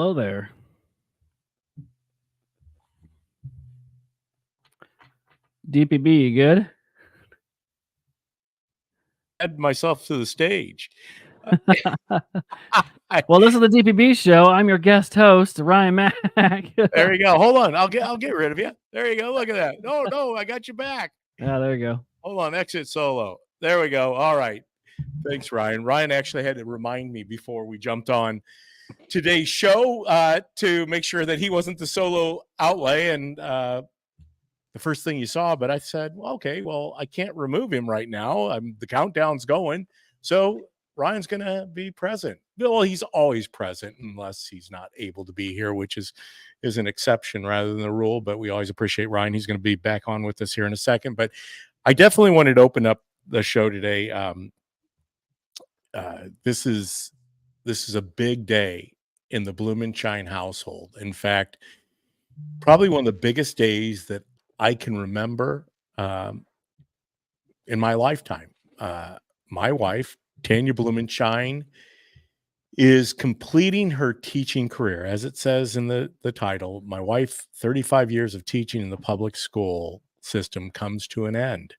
Hello there. DPB, you good? Add myself to the stage. Well, this is the DPB show. I'm your guest host, Ryan Mac. There you go. Hold on. I'll get rid of you. There you go. Look at that. No, I got you back. Yeah, there you go. Hold on. Exit solo. There we go. All right. Thanks, Ryan. Ryan actually had to remind me before we jumped on today's show to make sure that he wasn't the solo outlay. And the first thing you saw, but I said, well, okay, well, I can't remove him right now. The countdown's going. So Ryan's going to be present. Well, he's always present unless he's not able to be here, which is an exception rather than the rule. But we always appreciate Ryan. He's going to be back on with us here in a second. But I definitely wanted to open up the show today. This is a big day in the Blumenshine household. In fact, probably one of the biggest days that I can remember in my lifetime. My wife, Tanya Blumenshine, is completing her teaching career. As it says in the title, my wife, 35 years of teaching in the public school system comes to an end.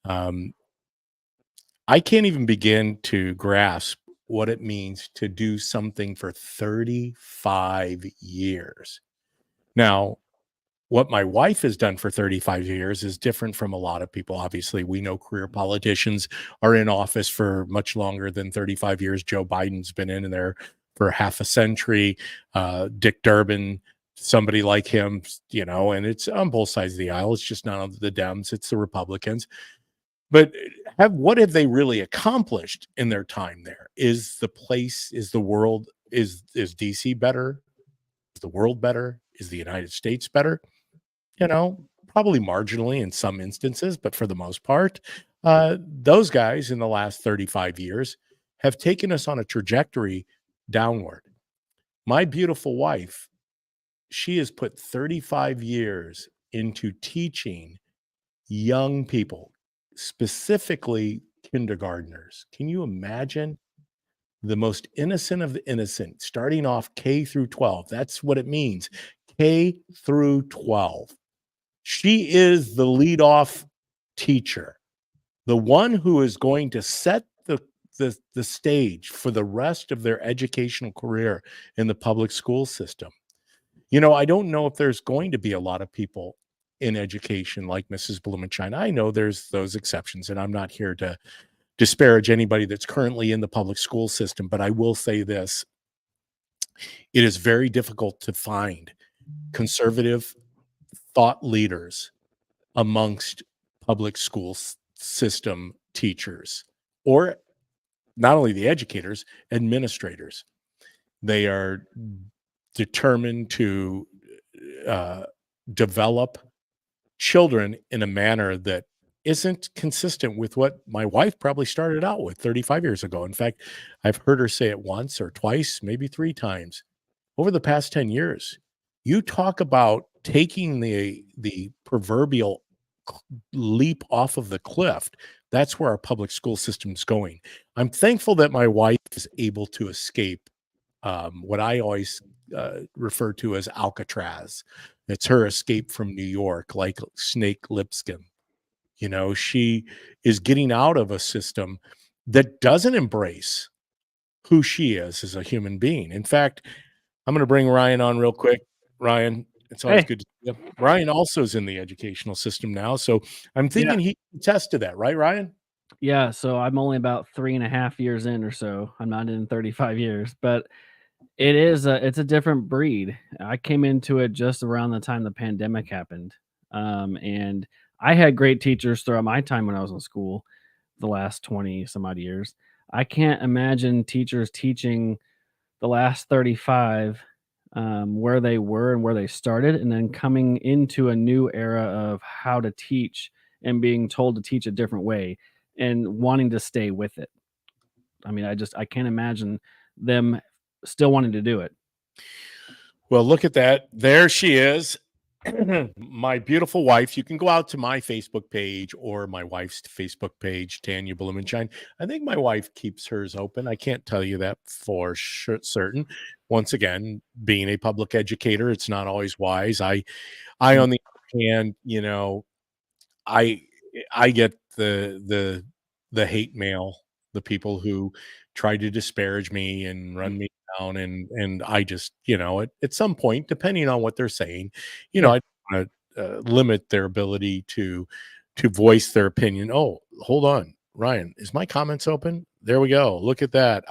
I can't even begin to grasp what it means to do something for 35 years. Now, what my wife has done for 35 years is different from a lot of people. Obviously, we know career politicians are in office for much longer than 35 years. Joe Biden's been in there for half a century. Dick Durbin, somebody like him, and it's on both sides of the aisle. It's just not the Dems, it's the Republicans. But what have they really accomplished in their time there? Is the world, is DC better? Is the world better? Is the United States better? Probably marginally in some instances, but for the most part, those guys in the last 35 years have taken us on a trajectory downward. My beautiful wife, she has put 35 years into teaching young people, specifically kindergartners. Can you imagine? The most innocent of the innocent, starting off K through 12. That's what it means. K through 12. She is the leadoff teacher, the one who is going to set the stage for the rest of their educational career in the public school system. I don't know if there's going to be a lot of people in education like Mrs. Blumenshine. I know there's those exceptions, and I'm not here to disparage anybody that's currently in the public school system, but I will say this. It is very difficult to find conservative thought leaders amongst public school system teachers, or not only the educators, administrators. They are determined to develop children in a manner that isn't consistent with what my wife probably started out with 35 years ago. In fact, I've heard her say it once or twice, maybe 3 times over the past 10 years. You talk about taking the proverbial leap off of the cliff. That's where our public school system is going. I'm thankful that my wife is able to escape what I always refer to as Alcatraz. It's her escape from New York, like Snake Lipscomb. She is getting out of a system that doesn't embrace who she is as a human being. In fact, I'm going to bring Ryan on real quick. Ryan, it's always good to see you. Ryan also is in the educational system now, so I'm thinking he can attest to that, right, Ryan? Yeah, so I'm only about 3.5 years in or so. I'm not in 35 years, but it's a different breed. I came into it just around the time the pandemic happened. And I had great teachers throughout my time when I was in school, the last 20 some odd years. I can't imagine teachers teaching the last 35 where they were and where they started, and then coming into a new era of how to teach and being told to teach a different way and wanting to stay with it. I mean, I can't imagine them still wanting to do it. Well, look at that. There she is. My beautiful wife, you can go out to my Facebook page or my wife's Facebook page, Tanya Blumenshine. I think my wife keeps hers open. I can't tell you that for certain. Once again, being a public educator, it's not always wise. I Mm, on the other hand, I I get the hate mail, the people who try to disparage me and mm, run me down, and I just, at some point, depending on what they're saying, yeah, I want to limit their ability to voice their opinion. Oh, hold on, Ryan, is my comments open? There we go. Look at that.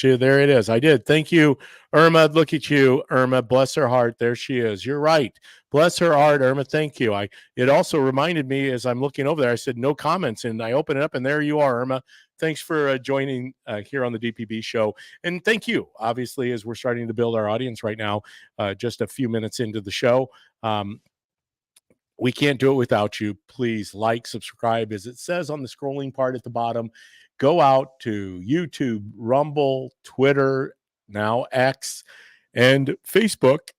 yeah, There it is. I did. Thank you, Irma. Look at you, Irma. Bless her heart. There she is. You're right. Bless her heart, Irma. Thank you. It also reminded me as I'm looking over there, I said no comments, and I open it up, and there you are, Irma. Thanks for joining here on the DPB show. And thank you, obviously, as we're starting to build our audience right now, just a few minutes into the show. We can't do it without you. Please like, subscribe, as it says on the scrolling part at the bottom. Go out to YouTube, Rumble, Twitter, now X, and Facebook,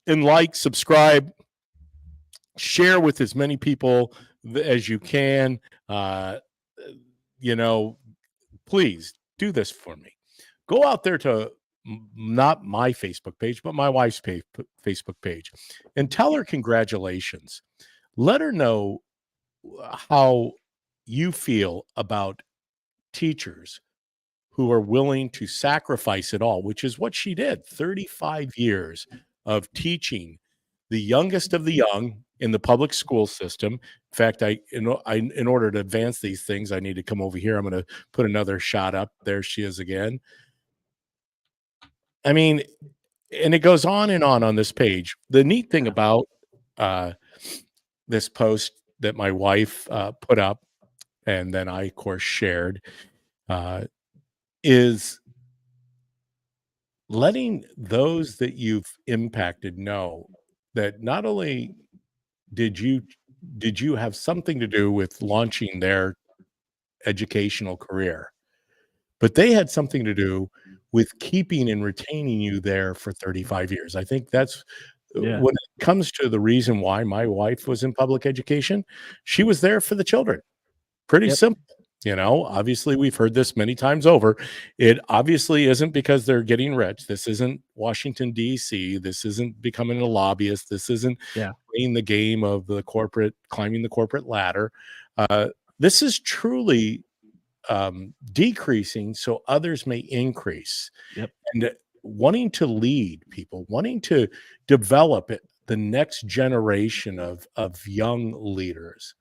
and like, subscribe, share with as many people as you can. You know, please do this for me. Go out there to not my Facebook page, but my wife's Facebook page, and tell her congratulations. Let her know how you feel about teachers who are willing to sacrifice it all, which is what she did. 35 years of teaching the youngest of the young in the public school system. In fact, in order to advance these things, I need to come over here. I'm going to put another shot up. There she is again. I mean, and it goes on and on this page. The neat thing about uh, this post that my wife put up, and then I, of course, shared, uh, is letting those that you've impacted know that not only did you have something to do with launching their educational career, but they had something to do with keeping and retaining you there for 35 years. I think that's yeah, when it comes to the reason why my wife was in public education, she was there for the children. Pretty yep, simple. Obviously, we've heard this many times over. It obviously isn't because they're getting rich. This isn't Washington, D.C. This isn't becoming a lobbyist. This isn't yeah. playing the game of climbing the corporate ladder. This is truly decreasing so others may increase. Yep. And wanting to lead people, wanting to develop the next generation of young leaders.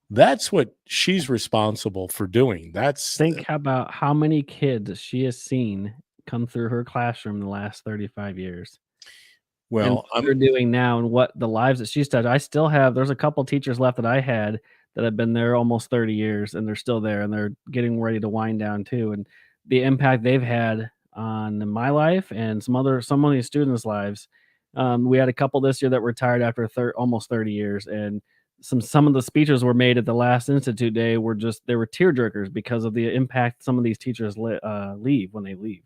That's what she's responsible for doing. That's Think about how many kids she has seen come through her classroom in the last 35 years. And well, what they're doing now and what the lives that she's touched. I still have there's a couple teachers left that I had that have been there almost 30 years, and they're still there, and they're getting ready to wind down too, and the impact they've had on my life and some of these students' lives. We had a couple this year that retired after almost 30 years, and some of the speeches were made at the last institute day were just they were tear jerkers because of the impact some of these teachers leave when they leave.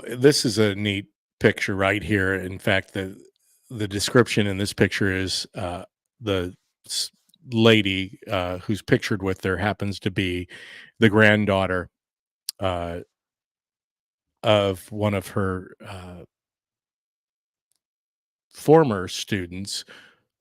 this is a neat picture right here. In fact, the description in this picture is the s- lady who's pictured with there happens to be the granddaughter uh, of one of her former students.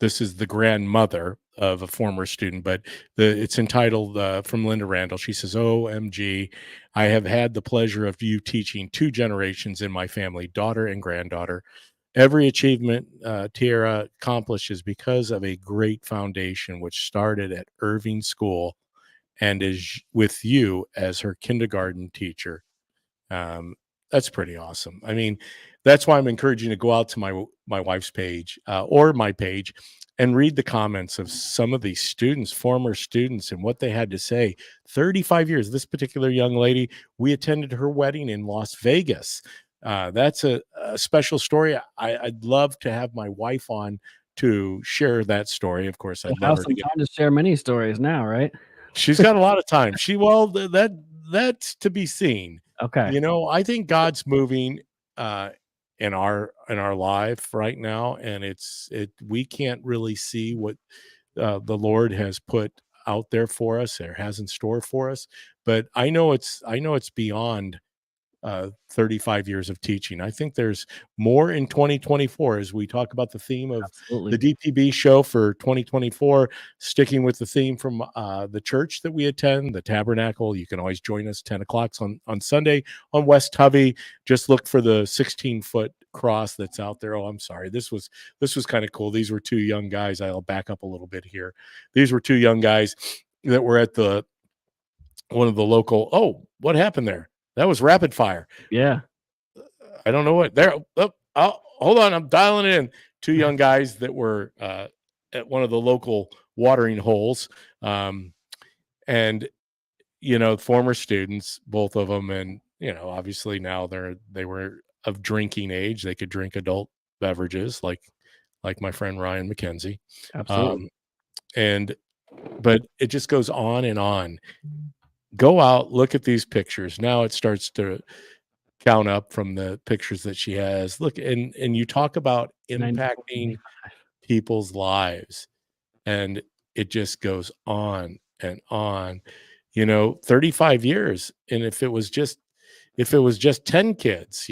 This is the grandmother of a former student, but it's entitled from Linda Randall. She says, "OMG, I have had the pleasure of you teaching two generations in my family, daughter and granddaughter. Every achievement Tiara accomplishes because of a great foundation, which started at Irving School and is with you as her kindergarten teacher." Um, that's pretty awesome. I mean, that's why I'm encouraging you to go out to my wife's page or my page and read the comments of some of these students, former students, and what they had to say. 35 years. This particular young lady, we attended her wedding in Las Vegas. That's a special story. I'd love to have my wife on to share that story. Of course, You'll I'd love have her some to get. time to share many stories now, right? She's got a lot of time. That's to be seen. Okay. I think God's moving. Uh, in our life right now, and we can't really see what the Lord has put out there for us or has in store for us. But I know it's beyond 35 years of teaching. I think there's more in 2024 as we talk about the theme of the Absolutely. DPB show for 2024, sticking with the theme from the church that we attend, the Tabernacle. You can always join us 10 o'clock on Sunday on West Hovey. Just look for the 16-foot cross that's out there. Oh, I'm sorry. This was kind of cool. These were two young guys. I'll back up a little bit here. These were two young guys that were at the one of the local. Oh, what happened there? That was rapid fire. Yeah. I don't know what there. Oh, hold on, I'm dialing it in. Two young guys that were at one of the local watering holes, and former students, both of them, and obviously now they were of drinking age. They could drink adult beverages like my friend Ryan McKenzie, Absolutely. um, and but it just goes on and on. Go out, look at these pictures. Now it starts to count up from the pictures that she has. Look, and you talk about 94, impacting 95. people's lives, and it just goes on and on. 35 years, and if it was just 10 kids,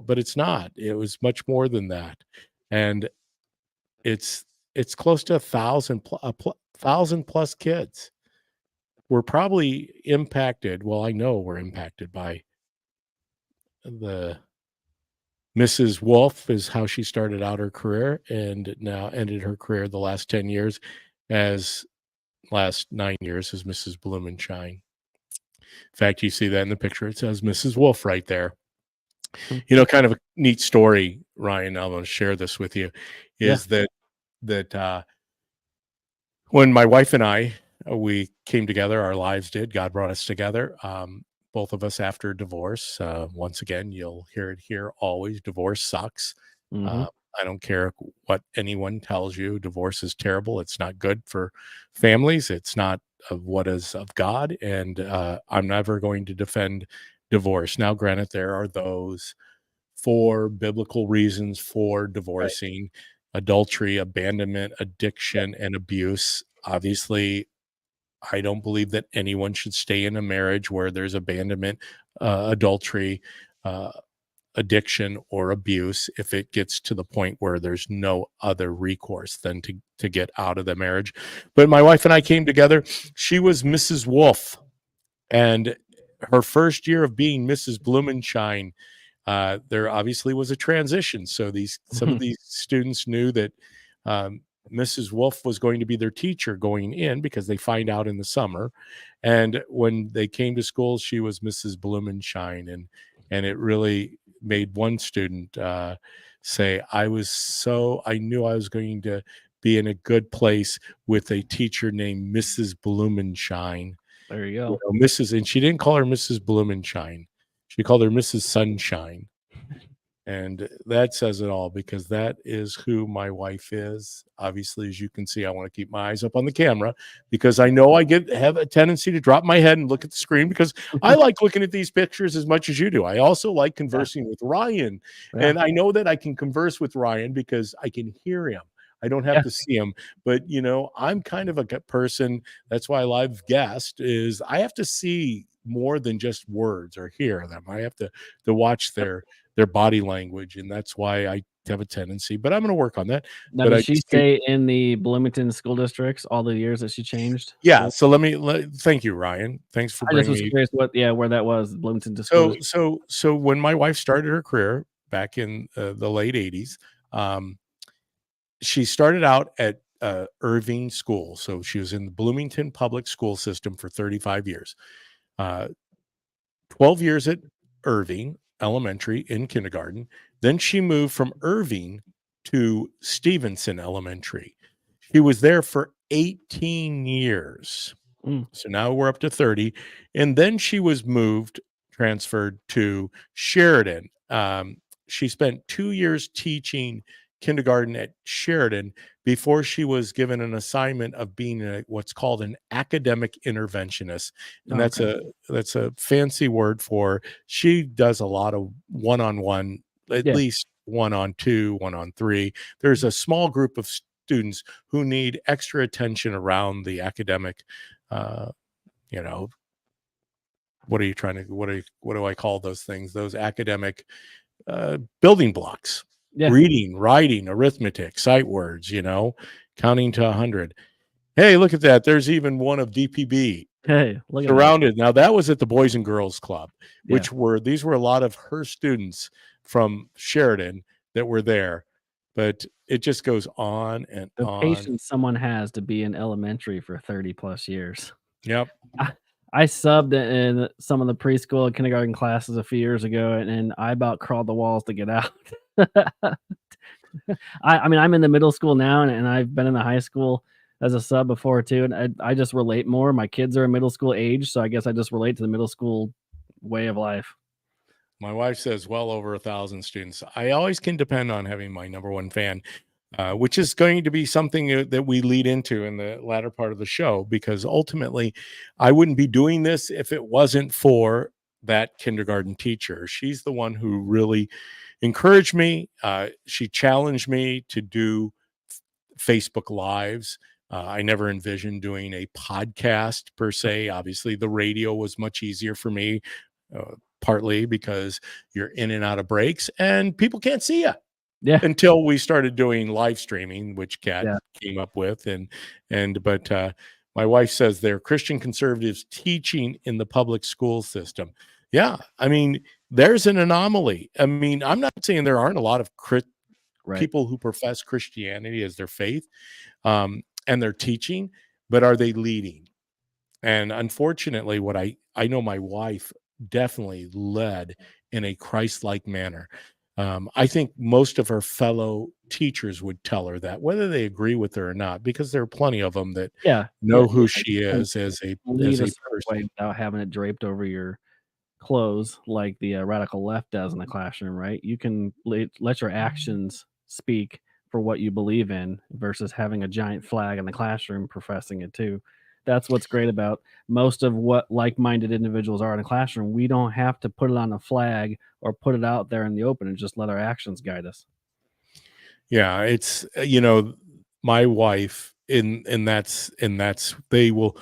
but it's not. It was much more than that. And it's close to 1,000 plus kids. We're probably impacted. Well, I know we're impacted by the Mrs. Wolf is how she started out her career and now ended her career the last 10 years as last 9 years as Mrs. Blumenshine. In fact, you see that in the picture. It says Mrs. Wolf right there. Mm. Kind of a neat story, Ryan. I'm going to share this with you. Yeah. Is that when my wife and I we came together, our lives did. God brought us together. Both of us after divorce. Once again, you'll hear it here always. Divorce sucks. Mhm. Uh, I don't care what anyone tells you. Divorce is terrible. It's not good for families. It's not of what is of God. And I'm never going to defend divorce. Now, granted, there are those for biblical reasons for Right. divorcing adultery, abandonment, addiction, and abuse. Obviously, I don't believe that anyone should stay in a marriage where there's abandonment, adultery, uh, addiction, or abuse if it gets to the point where there's no other recourse than to get out of the marriage. But my wife and I came together. She was Mrs. Wolf, and her first year of being Mrs. Blumenshine, there obviously was a transition. So some of these students knew that um, Mrs. Wolf was going to be their teacher going in because they find out in the summer. And when they came to school, she was Mrs. Blumenshine, and it really made one student say, I knew I was going to be in a good place with a teacher named Mrs. Blumenshine. There you go. Mrs. And she didn't call her Mrs. Blumenshine. She called her Mrs. Sunshine. And that says it all because that is who my wife is. Obviously, as you can see, I want to keep my eyes up on the camera because I know have a tendency to drop my head and look at the screen because I like looking at these pictures as much as you do. I also like Yeah. conversing with Ryan. Yeah. And I know that I can converse with Ryan because I can hear him. I don't have Yeah. to see him, but I'm kind of a person. That's why I live guest is I have to see more than just words or hear them. I have to watch Yep. their body language, and that's why I have a tendency. But I'm going to work on that. Now, But did I she just think, stay in the Bloomington school districts all the years that she changed yeah. school? So thank you, Ryan. Thanks for I just bringing was me. curious where that was, Bloomington to school So district. when my wife started her career back in the late '80s, um, she started out at Irving School. So she was in the Bloomington public school system for 35 years. Uh, 12 years at Irving Elementary in kindergarten. Then she moved from Irving to Stevenson Elementary. She was there for 18 years. Mm. So now we're up to 30. And then she was transferred to Sheridan. She spent 2 years teaching kindergarten at Sheridan before she was given an assignment of being what's called an academic interventionist. And Oh, okay. that's a fancy word for she does a lot of one-on-one, at Yeah. least one on two, one on three. There's a small group of students who need extra attention around the academic, uh, you know, what are you trying to, what do I call those things? Those academic building blocks: Yeah. reading, writing, arithmetic, sight words, counting to 100. Hey, look at that. There's even one of DPB Hey, look at that. surrounded. Now, that was at the Boys and Girls Club, Yeah. these were a lot of her students from Sheridan that were there. But it just goes on and The on. patience someone has to be in elementary for 30 plus years. Yep. I I subbed in some of the preschool and kindergarten classes a few years ago, and I about crawled the walls to get out. I mean, I'm in the middle school now, and I've been in the high school as a sub before too, and I just relate more. My kids are in middle school age, so I guess I just relate to the middle school way of life. My wife says well over 1,000 students. I always can depend on having my number one fan, which is going to be something that we lead into in the latter part of the show, because ultimately I wouldn't be doing this if it wasn't for that kindergarten teacher. She's the one who really encouraged me. She challenged me to do Facebook Lives. I never envisioned doing a podcast per se. Obviously, the radio was much easier for me, partly because you're in and out of breaks and people can't see you, Yeah, until we started doing live streaming, which Kat yeah, came up with. But my wife says they're Christian conservatives teaching in the public school system. Yeah, I mean, there's an anomaly. I mean, I'm not saying there aren't a lot of right. people who profess Christianity as their faith, and they're teaching, but are they leading? And unfortunately, what I know, my wife definitely led in a Christ-like manner. I think most of her fellow teachers would tell her that, whether they agree with her or not, because there are plenty of them that Yeah, yeah, know who yeah. she You can is as lead a a certain way person. without having it draped over your clothes like the radical left does in the classroom, right? You can let your actions speak for what you believe in versus having a giant flag in the classroom professing it too. That's what's great about most of what like-minded individuals are in a classroom. We don't have to put it on a flag or put it out there in the open and just let our actions guide us. Yeah, it's my wife, and that's they will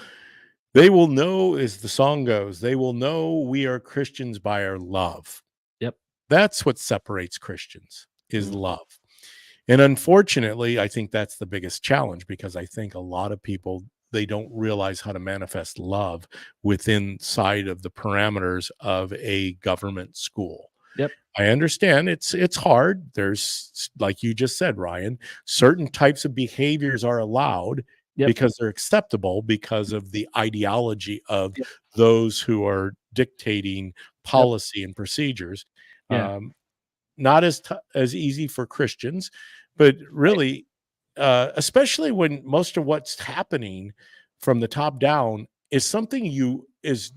know, as the song goes, they will know we are Christians by our love. Yep. That's what separates Christians, is Mm. love. And unfortunately, I think that's the biggest challenge, because I think a lot of people, they don't realize how to manifest love within side of the parameters of a government school. Yep. I understand it's hard. There's, like you just said, Ryan, certain types of behaviors are allowed Yep. because they're acceptable because of the ideology of Yep. those who are dictating Yep. policy and procedures. Yeah. Um, Not as easy for Christians, but Right. really, especially when most of what's happening from the top down is something you is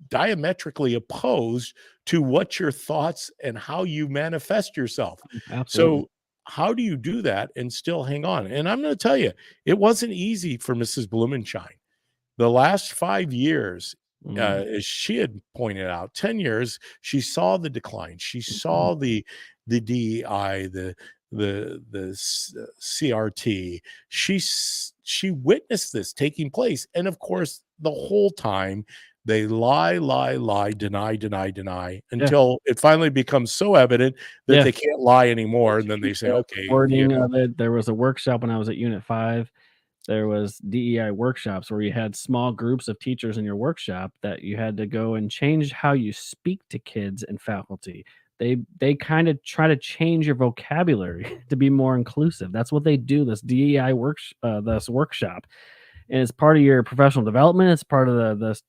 diametrically opposed to what your thoughts and how you manifest yourself. Absolutely. So how do you do that and still hang on? And I'm going to tell you, it wasn't easy for Mrs. Blumenshine. The last 5 years, Mm. as she had pointed out, 10 years, she saw the decline. She saw the DEI, the CRT. She witnessed this taking place, and of course, the whole time they lie, deny, Yeah. until it finally becomes so evident that Yeah. they can't lie To anymore, and then they change say, the "Okay, wording of it, there was a workshop when I was at Unit 5. There was DEI workshops where you had small groups of teachers in your workshop that you had to go and change how you speak to kids and faculty. They kinda try to change your vocabulary to be more inclusive. That's what they do, this DEI this workshop, and it's part of your professional development, it's part of the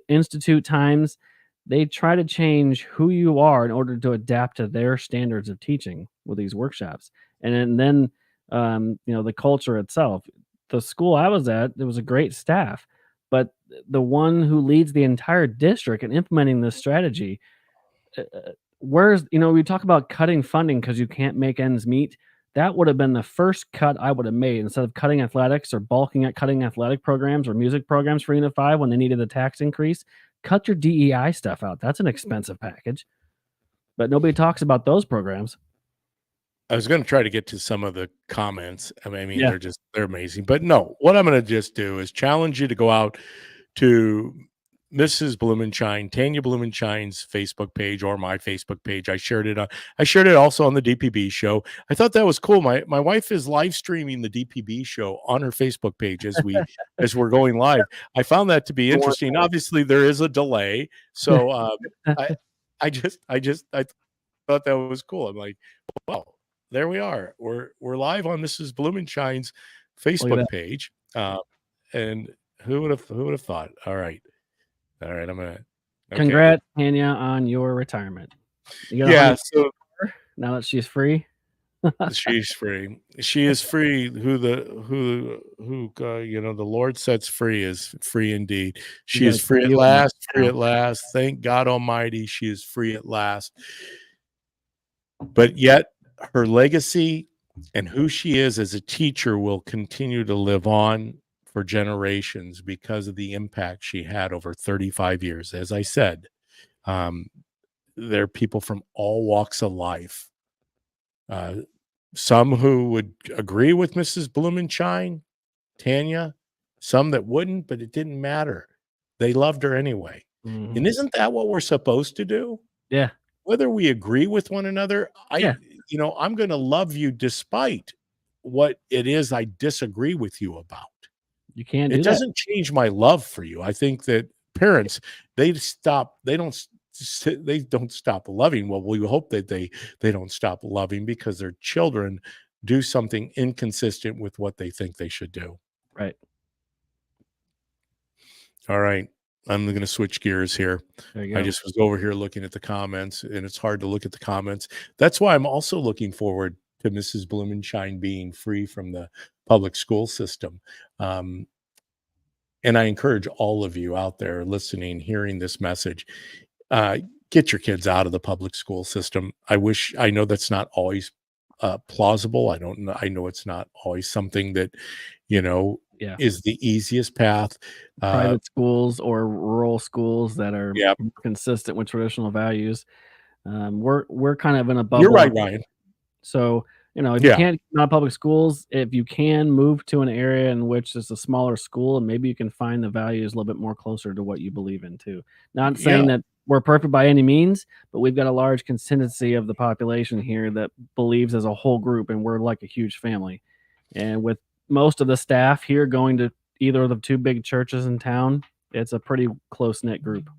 institute times. They try to change who you are in order to adapt to their standards of teaching with these workshops, and then, the culture itself. The school I was at, there was a great staff, but the one who leads the entire district in implementing this strategy, where's we talk about cutting funding because you can't make ends meet. That would have been the first cut I would have made instead of cutting athletics or bulking at cutting athletic programs or music programs for Unit 5 when they needed a tax increase. Cut your DEI stuff out. That's an expensive package, but nobody talks about those programs. I was going to try to get to some of the comments. I mean, Yeah. they're amazing. But no, what I'm going to just do is challenge you to go out to Mrs. Blumenshine, Tanya Blumenshine's Facebook page or my Facebook page. I shared it also on the DPB show. I thought that was cool. My wife is live streaming the DPB show on her Facebook page as we're going live. I found that to be interesting. Obviously, there is a delay, so I I thought that was cool. I'm like, wow, there we are. We're live on Mrs. Blumenshine's Look at Facebook that. page, and who would have thought? All right. Okay. Congrats, Tanya, on your retirement. You got Yeah. 100 So now that she's free. she's free. She is free. The Lord sets free is free indeed. She's She gonna is keep free at you in last. Free now. at last. Thank God Almighty. She is free at last. But yet her legacy and who she is as a teacher will continue to live on for generations because of the impact she had over 35 years. As I said, um, there are people from all walks of life. Some who would agree with Mrs. Blumenshine, Tanya, some that wouldn't, but it didn't matter. They loved her anyway. Mhm. And isn't that what we're supposed to do? Yeah. Whether we agree with one another, Yeah. I'm going to love you despite what it is I disagree with you about. You can't It do that. doesn't change my love for you. I think that parents, they don't stop loving. Well, we hope that they don't stop loving because their children do something inconsistent with what they think they should do. Right. All right. I'm going to switch gears here. There you I go. just was over here looking at the comments, and it's hard to look at the comments. That's why I'm also looking forward to Mrs. Blumenshine being free from the public school system. And I encourage all of you out there listening, hearing this message, uh, get your kids out of the public school system. I know that's not always plausible. I don't know. I know it's not always something that, Yeah. is the easiest path. Private schools or rural schools that are Yeah, consistent with traditional values. We're kind of in a you're bubble. right, Ryan. So, if you Yeah, can't get out of public schools, if you can move to an area in which it's a smaller school, and maybe you can find the values a little bit more closer to what you believe in too. Not yeah. saying that we're perfect by any means, but we've got a large consistency of the population here that believes as a whole group, and we're like a huge family. And with most of the staff here going to either of the two big churches in town, it's a pretty close knit group.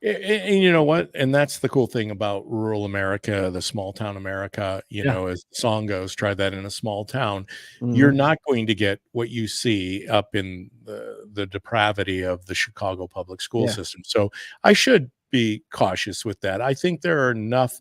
And you know what? And that's the cool thing about rural America, the small town America, Yeah. as the song goes, try that in a small town. You're Mhm. not going to get what you see up in the depravity of the Chicago public school Yeah. system. So I should be cautious with that. I think there are enough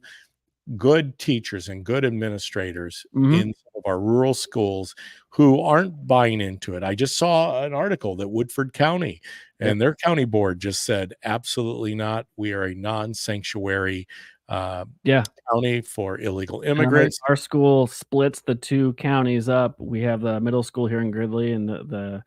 good teachers and good administrators Mhm. in some of our rural schools who aren't buying into it. I just saw an article that Woodford County Yep. and their county board just said, absolutely not. We are a non-sanctuary uh, Yeah. county for illegal And immigrants. our school splits the 2 counties up. We have the middle school here in Gridley, and the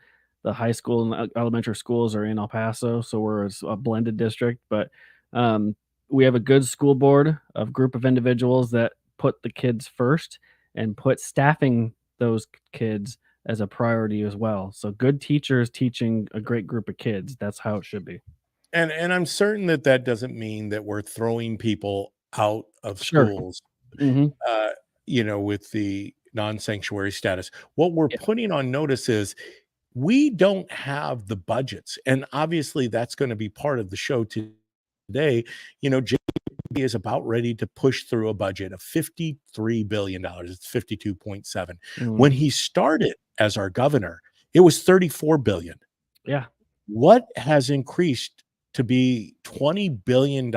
high school and elementary schools are in El Paso, so we're a blended district, but, um, we have a good school board of group of individuals that put the kids first and put staffing those kids as a priority as well. So good teachers teaching a great group of kids, that's how it should be. And I'm certain that that doesn't mean that we're throwing people out of Sure. schools, Mhm. uh, with the non-sanctuary status. What we're Yeah. putting on notice is we don't have the budgets. And obviously, that's going to be part of the show today. JP is about ready to push through a budget of $53 billion. It's 52.7. When Mhm. he started as our governor, it was 34 billion. Yeah. What has increased to be $20 billion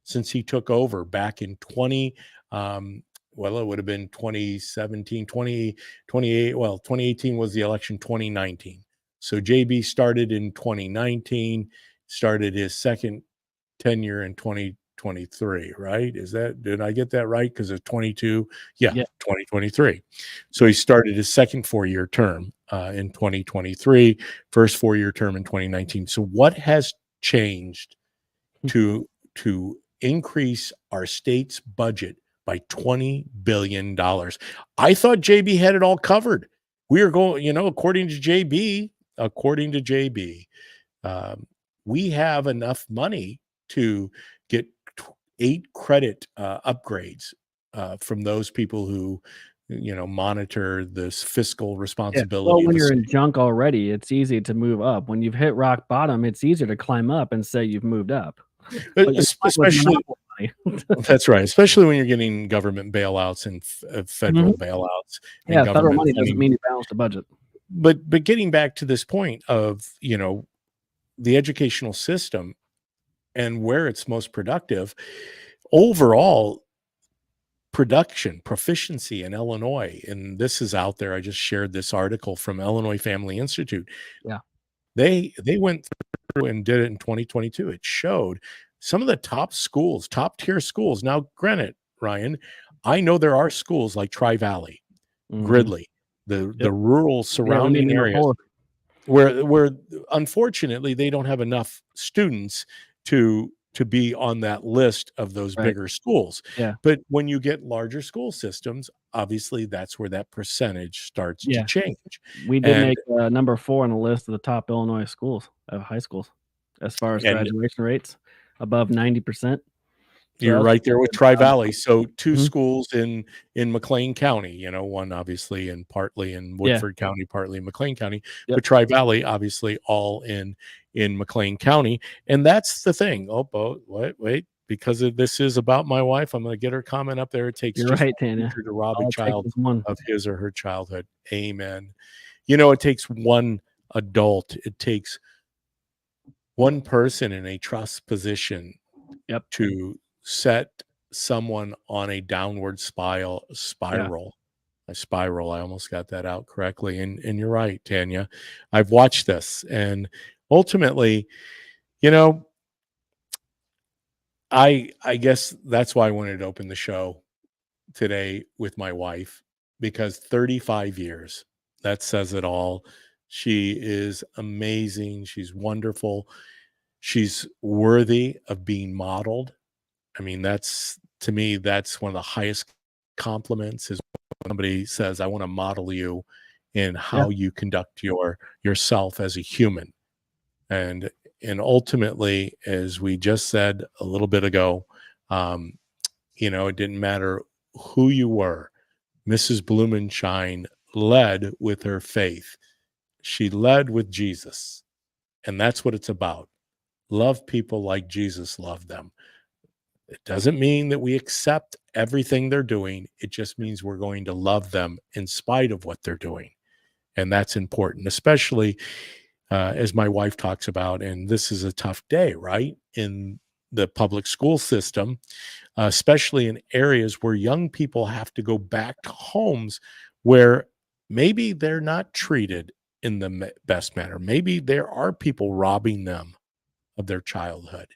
since he took over back in 20, well, it would have been 2017, 2028. Well, 2018 was the election, 2019. So JB started in 2019, started his second tenure in 2023, right? Did I get that right? Because it's 22. Yeah, Yeah. 2023. So he started his second 4-year term in 2023, first 4-year term in 2019. So what has changed to increase our state's budget by $20 billion. I thought JB had it all covered. We are going, according to JB, we have enough money to get 8 credit upgrades from those people who, monitor this fiscal Yeah. Well, responsibility of when the you're in school. junk already, it's easy to move up. When you've hit rock bottom, it's easier to climb up and say you've moved up. But you're stuck with Especially, monopoly money. that's right, especially when you're getting government bailouts and federal Mhm. bailouts and Yeah, federal government money doesn't funding. mean you balance the budget. But getting back to this point of, the educational system and where it's most productive, overall proficiency in Illinois, and this is out there. I just shared this article from Illinois Family Institute. Yeah. They went through and did it in 2022. It showed some of the top tier schools. Now, granted, Ryan, I know there are schools like Tri-Valley, Mhm. Gridley, the Yep. rural Yeah, we made surrounding number areas 4. where unfortunately they don't have enough students to be on that list of those Right. bigger schools. Yeah. But when you get larger school systems, obviously that's where that percentage starts to Yeah. change. We did And make, number 4 on the list of the top Illinois schools, high schools, as far as and graduation rates, above 90%. So you're that's a right there pretty with good job. Tri-Valley. So 2 Mhm. schools in McLean County, one obviously in partly in Yeah. Woodford County, partly in McLean County, Yep. but Tri-Valley obviously all in McLean County. And that's the thing. Oh, wait, because this is about my wife, I'm going to get her comment up there. It takes You're just right, one Tanya. teacher to rob a All it takes child is one. of his or her childhood. Amen. It takes one adult. It takes one person in a trust position Yep. to set someone on a downward Yeah. spiral. I almost got that out correctly. And you're right, Tanya. I've watched this, and ultimately, you know, I guess that's why I wanted to open the show today with my wife, because 35 years, that says it all. She is amazing. She's wonderful. She's worthy of being modeled. I mean, that's to me, that's one of the highest compliments is when somebody says, I want to model you in Yeah. how you conduct yourself as a human. And and ultimately, as we just said a little bit ago, um, it didn't matter who you were. Mrs. Blumenshine led with her faith. She led with Jesus. And that's what it's about. Love people like Jesus loved them. It doesn't mean that we accept everything they're doing. It just means we're going to love them in spite of what they're doing. And that's important, especially as my wife talks about. And this is a tough day, right? In the public school system, especially in areas where young people have to go back to homes where maybe they're not treated in the best manner. Maybe there are people robbing them of their childhood.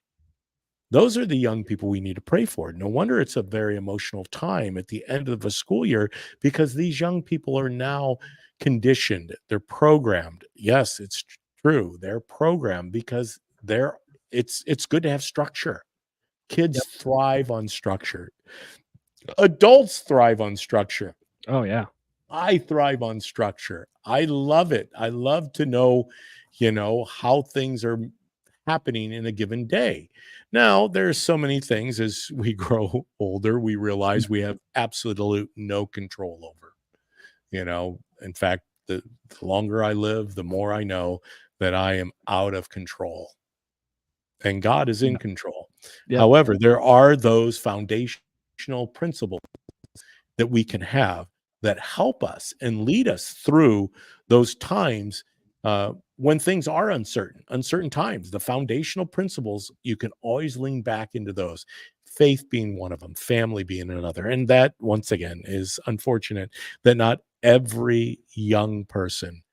Those are the young people we need to pray for. No wonder it's a very emotional time at the end of a school year because these young people are now conditioned, they're programmed. Yes, it's true. They're programmed because it's good to have structure. Kids Yep. thrive on structure. Adults thrive on structure. Oh, yeah. I thrive on structure. I love it. I love to know, how things are happening in a given day. Now, there's so many things as we grow older, we realize we have absolute no control over. In fact, the longer I live, the more I know that I am out of control and God is in Yeah. control. Yep. However, there are those foundational principles that we can have that help us and lead us through those times when things are uncertain times. The foundational principles, you can always lean back into those. Faith being one of them, family being another. And that, once again, is unfortunate that not every young person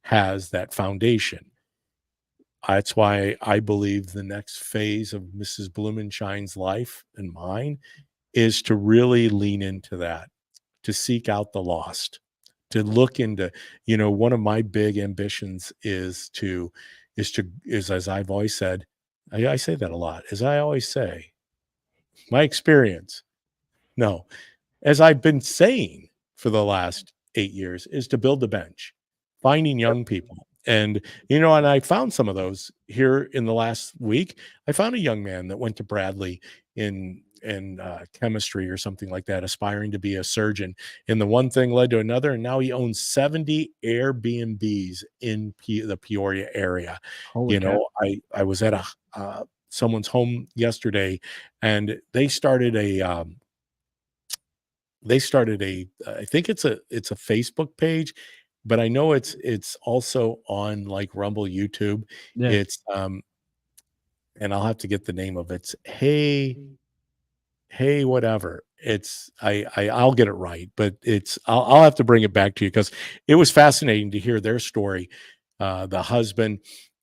has that foundation. That's why I believe the next phase of Mrs. Blumenshine's life and mine is to really lean into that, to seek out the lost, to look into, one of my big ambitions is as I've always said, I say that a lot, as I always say, my experience. No. As I've been saying for the last 8 years, is to build the bench, finding Yep. young people. And, and I found some of those here in the last week. I found a young man that went to Bradley in chemistry or something like that, aspiring to be a surgeon. And the one thing led to another, and now he owns 70 Airbnbs in the Peoria area. Holy cow. I was at someone's home yesterday, and they started a I think it's a Facebook page, but I know it's also on like Rumble, YouTube. Yeah. It's and I'll have to get the name of it. It's hey whatever. I'll get it right, but I'll have to bring it back to you because it was fascinating to hear their story. The husband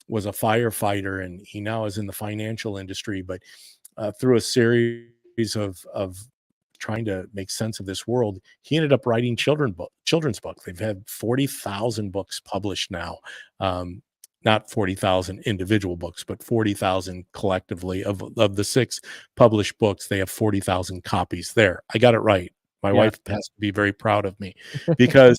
was a firefighter and he now is in the financial industry, but through a series of trying to make sense of this world, he ended up writing children's books. They've had 40,000 books published now. Not 40,000 individual books, but 40,000 collectively of the 6 published books. They have 40,000 copies there. I got it right. My Yeah. wife has to be very proud of me because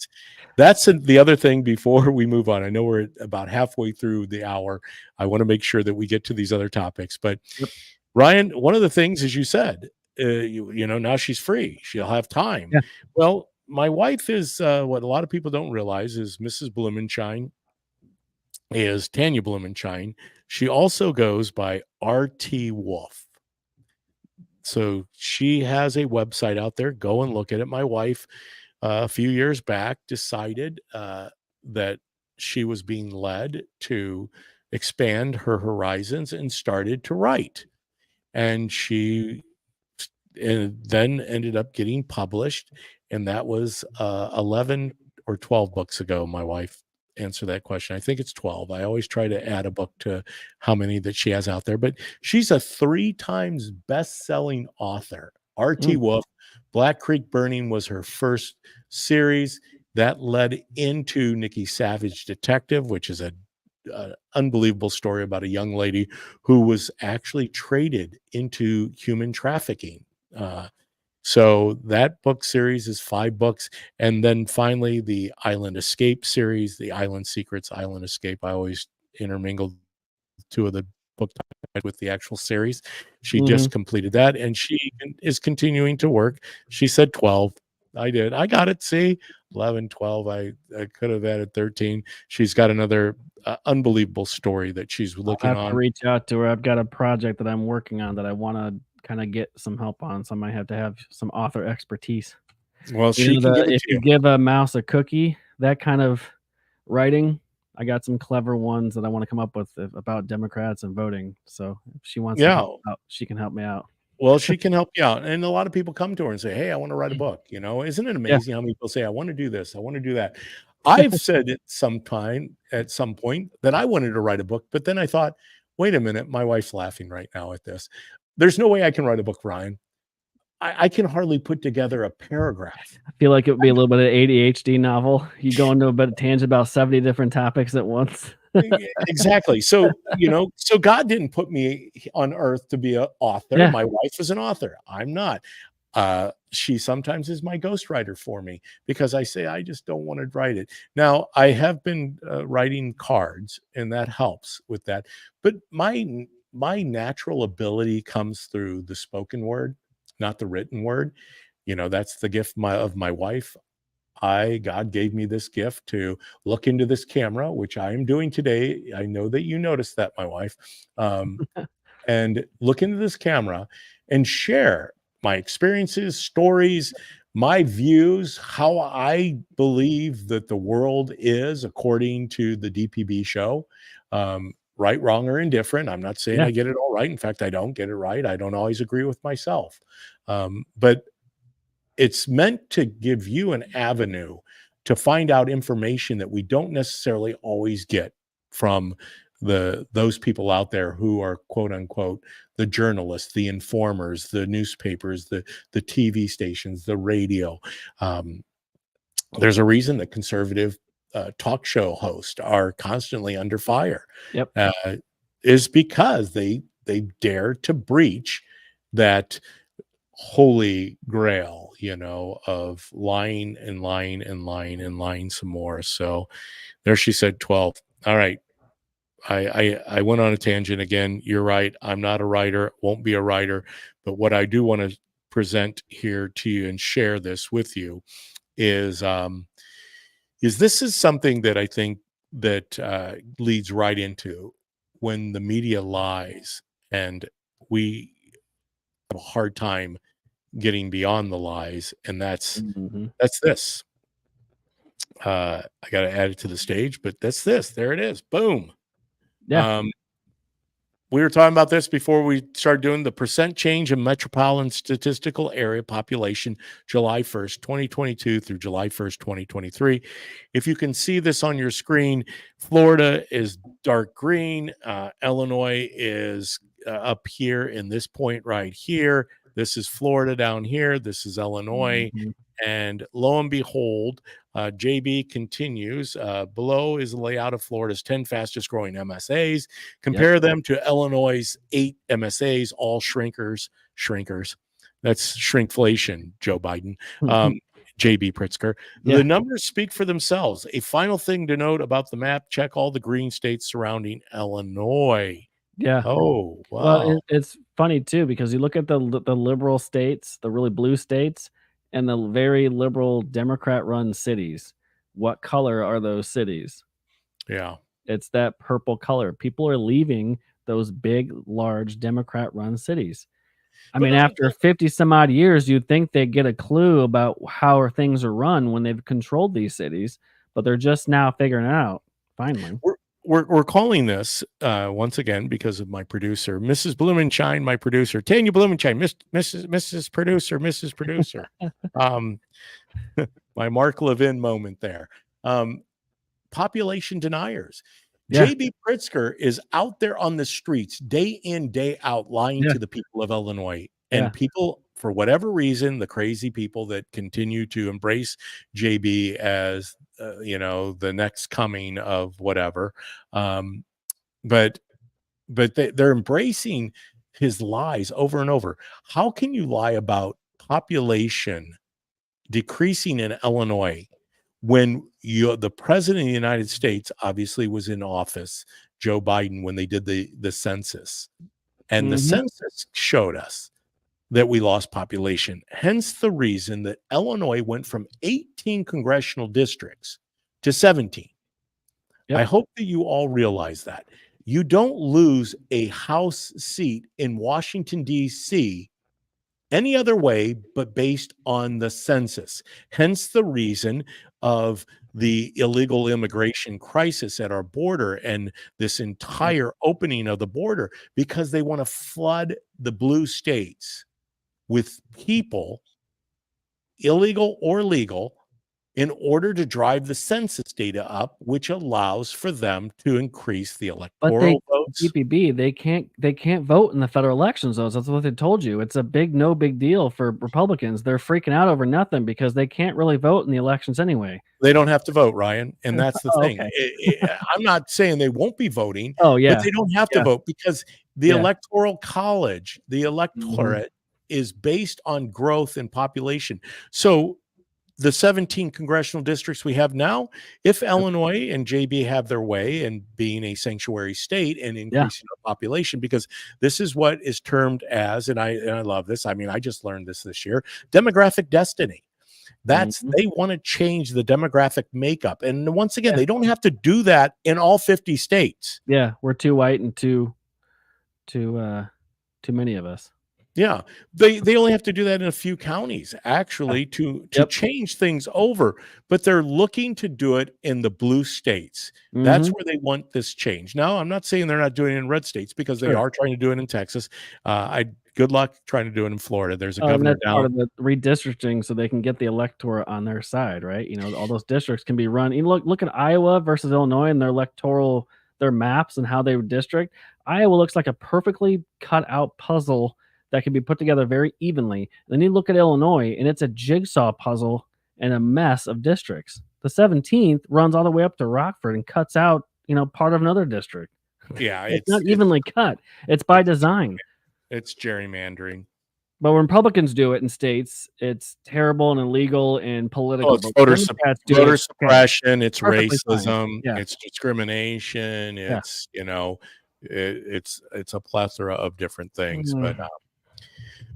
that's the other thing before we move on. I know we're about halfway through the hour. I want to make sure that we get to these other topics, but Yep. Ryan, one of the things, as you said, now she's free. She'll have time. Yeah. Well, my wife is what a lot of people don't realize is Mrs. Blumenshine is Tanya Blumenshine. She also goes by RT Wolf. So she has a website out there. Go and look at it. My wife, a few years back, decided that she was being led to expand her horizons and started to write. And she then ended up getting published, and that was 11 or 12 books ago. My wife answered that question. I think it's 12. I always try to add a book to how many that she has out there, but she's a 3 times best-selling author. RT Mm. Wolf, Black Creek Burning was her first series that led into Nikki Savage Detective, which is a unbelievable story about a young lady who was actually traded into human trafficking. So that book series is 5 books. And then finally, the Island Escape series, the Island Secrets, Island Escape. I always intermingled 2 of the book titles with the actual series. She Mhm. just completed that, and she is continuing to work. She said 12. I did. I got it. See, 11, 12. I could have added 13. She's got another unbelievable story that she's I'll looking have to on. reach out to her. I've got a project that I'm working on that I wanna kinda get some help on, so I might have to have some author expertise. Well, You she know, can give the it if to you you. give a mouse a cookie, that kind of writing, I got some clever ones that I wanna come up with about Democrats and voting, so if she wants some Yeah. help out, she can help me out. Well, she can help you out, and a lot of people come to her and say, "Hey, I wanna write a book," Isn't it Yeah. amazing how many people say, "I wanna do this, I wanna do that." I've said at some point that I wanted to write a book, but then I thought, "Wait a minute," my wife's laughing right now at this. There's no way I can write a book, Ryan. I can hardly put together a paragraph. I feel like it would be a little bit of ADHD novel. You go into a bit of tangent about 70 different topics at once. Yeah, exactly. So, so God didn't put me on earth to be an author. Yeah. My wife is an author. I'm not. She sometimes is my ghostwriter for me because I say I just don't want to write it. Now, I have been writing cards, and that helps with that. But my natural ability comes through the spoken word, not the written word. That's the gift of my wife. God gave me this gift to look into this camera, which I am doing today. I know that you noticed that, my wife, and look into this camera and share my experiences, stories, my views, how I believe that the world is according to the DPB show. Right, wrong, or indifferent. I'm not saying Yeah. I get it all right. In fact, I don't get it right. I don't always agree with myself. But it's meant to give you an avenue to find out information that we don't necessarily always get from those people out there who are quote unquote the journalists, the informers, the newspapers, the TV stations, the radio. Um, there's a reason that conservative talk show hosts are constantly under fire. Yep. Is because they dare to breach that holy grail, of lying and lying and lying and lying some more. So there she said 12. All right. I went on a tangent again. You're right. I'm not a writer, won't be a writer. But what I do want to present here to you and share this with you is this is something that I think that leads right into when the media lies, and we have a hard time getting beyond the lies, and that's Hmm. that's this. I got to add it to the stage, but that's this. There it is. Boom. Yeah. Um, we were talking about this before we started doing the percent change in metropolitan statistical area population July 1st, 2022 through July 1st, 2023. If you can see this on your screen, Florida is dark green. Illinois is up here in this point right here. This is Florida down here. This is Illinois. Hmm. And lo and behold, JB continues. Below is the layout of Florida's 10 fastest growing MSAs. Yep. Compare them to Illinois' 8 MSAs, all shrinkers. That's shrinkflation, Joe Biden. JB Pritzker. Yeah. The numbers speak for themselves. A final thing to note about the map, check all the green states surrounding Illinois. Yeah. Oh, Well, wow. it's funny too because you look at the liberal states, the really blue states, and the very liberal Democrat-run cities. What color are those cities? Yeah. It's that purple color. People are leaving those big, large Democrat-run cities. I But mean, after 50 some odd years, you'd think they'd get a clue about how things are run when they've controlled these cities, but they're just now figuring it out, finally. we're calling this once again because of my producer, Mrs. Blumenshine, my producer, Tanya Blumenshine, Mrs. Producer, Mrs. Producer. Um, my Mark Levin moment there. Population deniers. Yeah, JB Pritzker is out there on the streets day in, day out, lying yeah, to the people of Illinois. yeah. And people, for whatever reason, the crazy people that continue to embrace JB as, the next coming of whatever. Um, but they're embracing his lies over and over. How can you lie about population decreasing in Illinois when the president of the United States obviously was in office, Joe Biden, when they did the census, and the Mhm. census showed us that we lost population. Hence the reason that Illinois went from 18 congressional districts to 17. I Yep. hope that you all realize that. You don't lose a House seat in Washington, D.C. any other way but based on the census. Hence the reason of the illegal immigration crisis at our border and this Yep. entire opening of the border, because they want to flood the blue states with people, illegal or legal, in order to drive the census data up, which allows for them to increase the But electoral votes. DPB, they can't vote in the federal elections, though. That's what they told you. It's a no big deal for Republicans. They're freaking out over nothing because they can't really vote in the elections anyway. They don't have to vote, Ryan, and that's the Oh, thing. okay. I'm not saying they won't be voting, Oh, but yeah. they don't have to Yeah. vote because the Yeah. electoral college, the Mhm. electorate is based on growth in population. So the 17 congressional districts we have now, if Yep. Illinois and JB have their way and being a sanctuary state and Yeah. increasing our population, because this is what is termed as, and I love this. I mean, I just learned this year, demographic destiny. Mhm. They want to change the demographic makeup. And once again, Yeah. they don't have to do that in all 50 states. Yeah. We're too white and too too many of us. Yeah, they only have to do that in a few counties Yeah. actually to Yep. change things over, but they're looking to do it in the blue states. That's Mhm. where they want this change. Now, I'm not saying they're not doing it in red states because they Sure. are trying to do it in Texas. I Good luck trying to do it in Florida. There's a Oh, and governor that's part down. of the redistricting so they can get the electorate on their side, right? All those districts can be run. You look at Iowa versus Illinois and their maps and how they district. Iowa looks like a perfectly cut out puzzle that can be put together very evenly. Then you look at Illinois and it's a jigsaw puzzle and a mess of districts. The 17th runs all the way up to Rockford and cuts out, part of another district. Yeah, It's not evenly cut. It's by it's design. it's gerrymandering. But when Republicans do it in states, it's terrible and illegal and Oh, political. it's But when Democrats do it, voter it's okay. suppression, it's Perfectly fine. racism, Yeah. it's discrimination, Yeah. it's, it's a plethora of different things. Mm.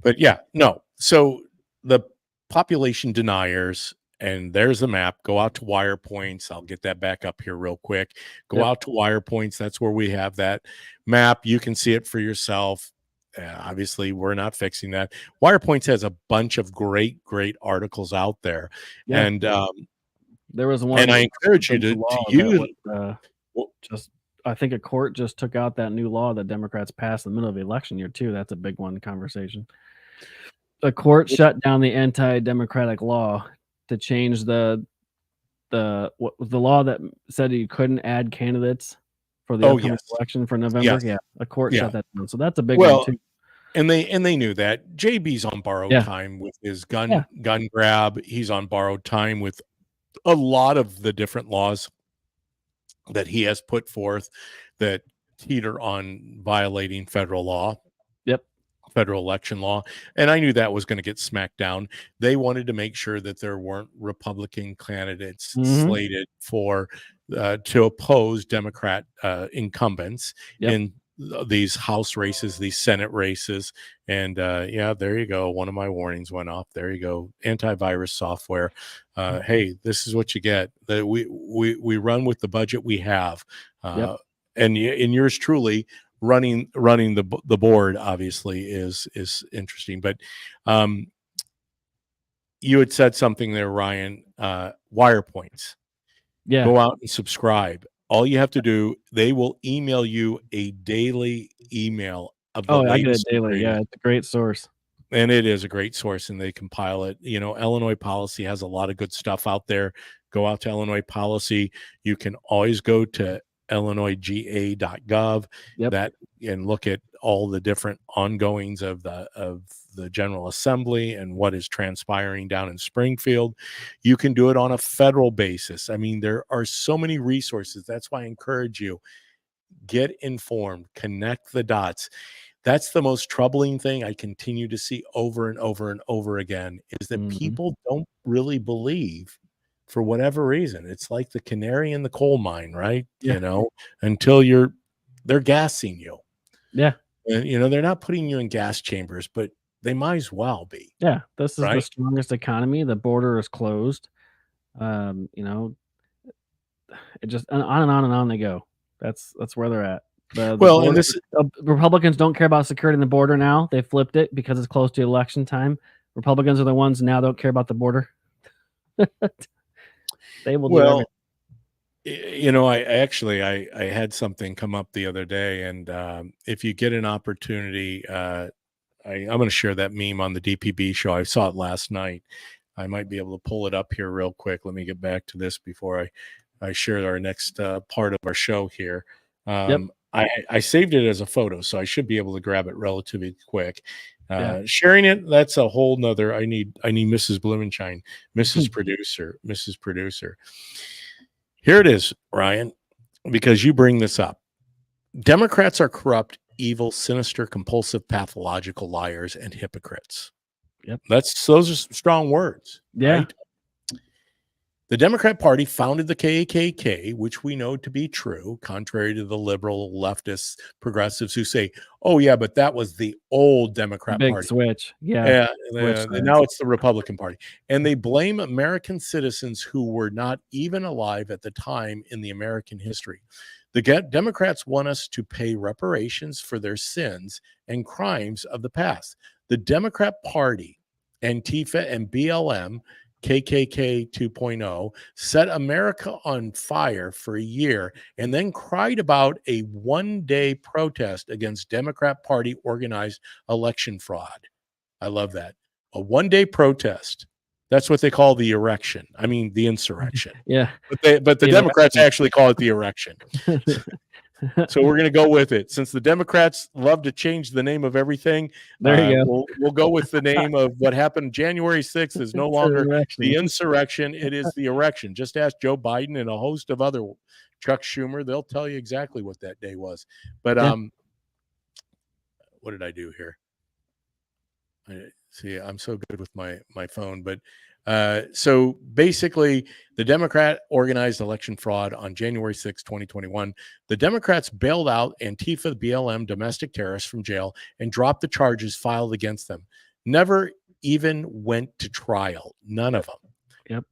But yeah, no. So the population deniers, and there's the map. Go out to wire points. I'll get that back up here real quick. Go Yep. out to wire points. That's where we have that map. You can see it for yourself. Obviously, we're not fixing that. Wire Points has a bunch of great articles out there, Yeah. There was one and I with encourage you the new to law that use. was Well, just I think a court just took out that new law that Democrats passed in the middle of the election year too. That's a big one conversation. A court shut down the anti-democratic law to change the law that said you couldn't add candidates for the oh upcoming yes, election for November. yes, Yeah, a court yeah. shut that down. So that's a big one Well, too. and they knew that JB's on borrowed Yeah. time with his Yeah. gun grab. He's on borrowed time with a lot of the different laws that he has put forth that teeter on violating federal law, Yep. federal election law. And I knew that was going to get smacked down. They wanted to make sure that there weren't Republican candidates Mhm. slated for to oppose Democrat incumbents Yep. in these House races, these Senate races. And yeah, there you go. One of my warnings went off. There you go. Antivirus software. Hey, this is what you get. That we run with the budget we have. Yep. And yours truly running the board obviously is interesting. But you had said something there, Ryan. Wire Points. Yeah. Go out and subscribe. All you have to do, they will email you a daily email of the Oh, I get it latest and daily. Yeah, greatest. it's a great source. And it is a great source, and they compile it. Illinois Policy has a lot of good stuff out there. Go out to Illinois Policy. You can always go to illinoisga.gov Yep. that and look at all the different ongoings of the General Assembly and what is transpiring down in Springfield. You can do it on a federal basis. I mean, there are so many resources. That's why I encourage you, get informed, connect the dots. That's the most troubling thing I continue to see over and over and over again, is that Mhm. people don't really believe, for whatever reason. It's like the canary in the coal mine, right? Yeah. Until they're gassing you. Yeah. And they're not putting you in gas chambers, but they might as well be, Yeah. This is the right? strongest economy. The border is closed. You know, it just and on and on and on they go. That's where they're at. The Well, and border this Republicans don't care about securing the border now. They flipped it because it's close to election time. Republicans are the ones now don't care about the border. They will do everything. well, I had something come up the other day, and if you get an opportunity, I'm going to share that meme on the DPB show. I saw it last night. I might be able to pull it up here real quick. Let me get back to this before I share our next part of our show here. Yep. I saved it as a photo, so I should be able to grab it relatively quick. Yeah. Sharing it, that's a whole nother. I need Mrs. Blumenshine, Mrs. Producer. Here it is, Ryan, because you bring this up. Democrats are corrupt, evil, sinister, compulsive, pathological liars and hypocrites. Yep. Those are strong words, Yeah. right? The Democrat Party founded the KKK, which we know to be true, contrary to the liberal, leftists, progressives who say, oh, yeah, but that was the old Democrat Big Party. switch. Yeah. Yeah, Switch sides. now it's the Republican Party. And they blame American citizens who were not even alive at the time in the American history. The Democrats want us to pay reparations for their sins and crimes of the past. The Democrat Party, Antifa and BLM, KKK 2.0, set America on fire for a year and then cried about a one-day protest against Democrat Party organized election fraud. I love that. A one-day protest. That's what they call the erection. I mean, the insurrection. Yeah. But the Democrats actually call it the erection. So we're going to go with it. Since the Democrats love to change the name of everything, There you go. we'll go with the name of what happened January 6th is no longer the Insurrection. insurrection. It is the erection. Just ask Joe Biden and a host of other, Chuck Schumer. They'll tell you exactly what that day was. But Yeah. what did I do here? See, I'm so good with my phone, but so basically, the Democrat organized election fraud on January 6, 2021. The Democrats bailed out Antifa BLM domestic terrorists from jail and dropped the charges filed against them. Never even went to trial. None of them. Yep.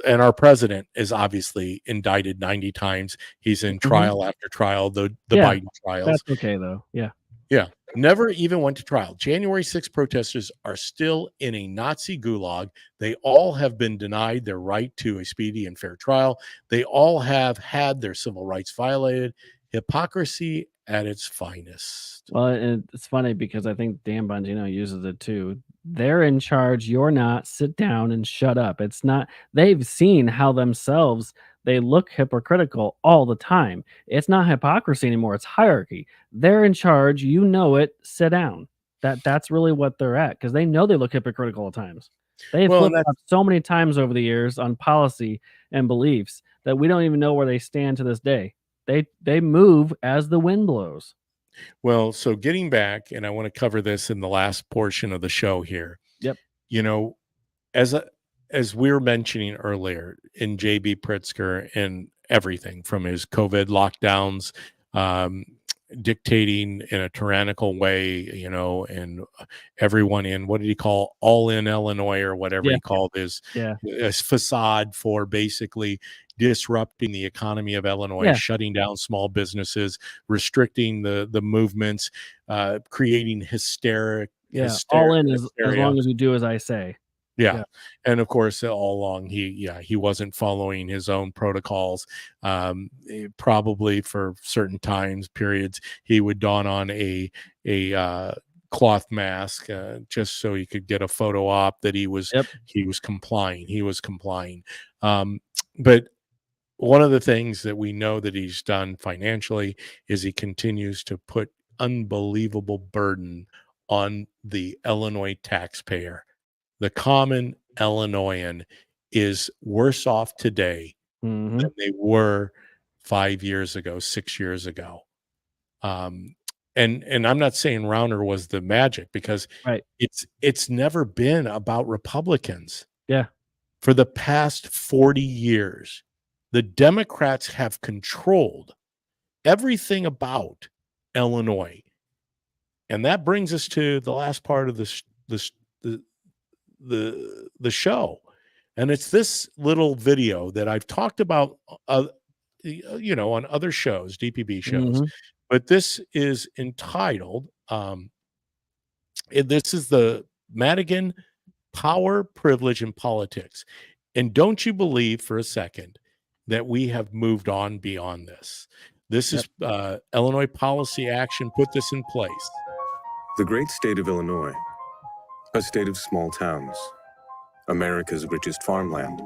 And our president is obviously indicted 90 times. He's in trial after trial, the Yeah, Biden trials. that's okay though. Yeah. Yeah. Never even went to trial. January 6 protesters are still in a Nazi gulag. They all have been denied their right to a speedy and fair trial. They all have had their civil rights violated. Hypocrisy at its finest. Well, it's funny because I think Dan Bongino uses it too. They're in charge, you're not. Sit down and shut up. It's not they've seen how themselves they look hypocritical all the time. It's not hypocrisy anymore, it's hierarchy. They're in charge, you know it, sit down. That's really what they're at because they know they look hypocritical at times. They've Well, and that's flip-flopped so many times over the years on policy and beliefs that we don't even know where they stand to this day. They move as the wind blows. well, so getting back, and I want to cover this in the last portion of the show here. Yep. You know, as we were mentioning earlier in JB Pritzker and everything from his COVID lockdowns, dictating in a tyrannical way, and everyone in, what did he call, all in Illinois or whatever Yeah. he called his Yeah. facade for basically disrupting the economy of Illinois, Yeah. shutting down small businesses, restricting the movements, creating Yeah. All in as hysteria. long as you do as I say. Yeah. Yeah. And of course, all along he wasn't following his own protocols. Probably for certain times periods, he would don on a cloth mask just so he could get a photo op that he was Yep. complying. He was complying. But one of the things that we know that he's done financially is he continues to put unbelievable burden on the Illinois taxpayer. The common Illinoisan is worse off today Mhm. than they were 5 years ago, 6 years ago. And I'm not saying Rauner was the magic because Right. it's never been about Republicans. Yeah. For the past 40 years, the Democrats have controlled everything about Illinois. And that brings us to the last part of the show, and it's this little video that I've talked about on other shows, DPB shows, Mhm. but this is entitled this is the Madigan Power, Privilege, and Politics. And don't you believe for a second that we have moved on beyond this. This Yep. is Illinois Policy Action put this in place. The great state of Illinois, a state of small towns, America's richest farmland,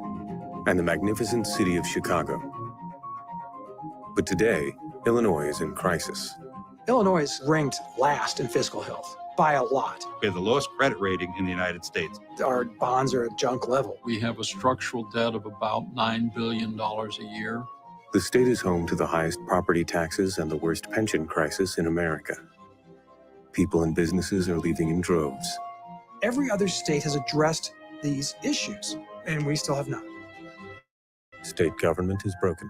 and the magnificent city of Chicago. But today, Illinois is in crisis. Illinois is ranked last in fiscal health by a lot. We have the lowest credit rating in the United States. Our bonds are at junk level. We have a structural debt of about $9 billion a year. The state is home to the highest property taxes and the worst pension crisis in America. People and businesses are leaving in droves. Every other state has addressed these issues, and we still have not. State government is broken.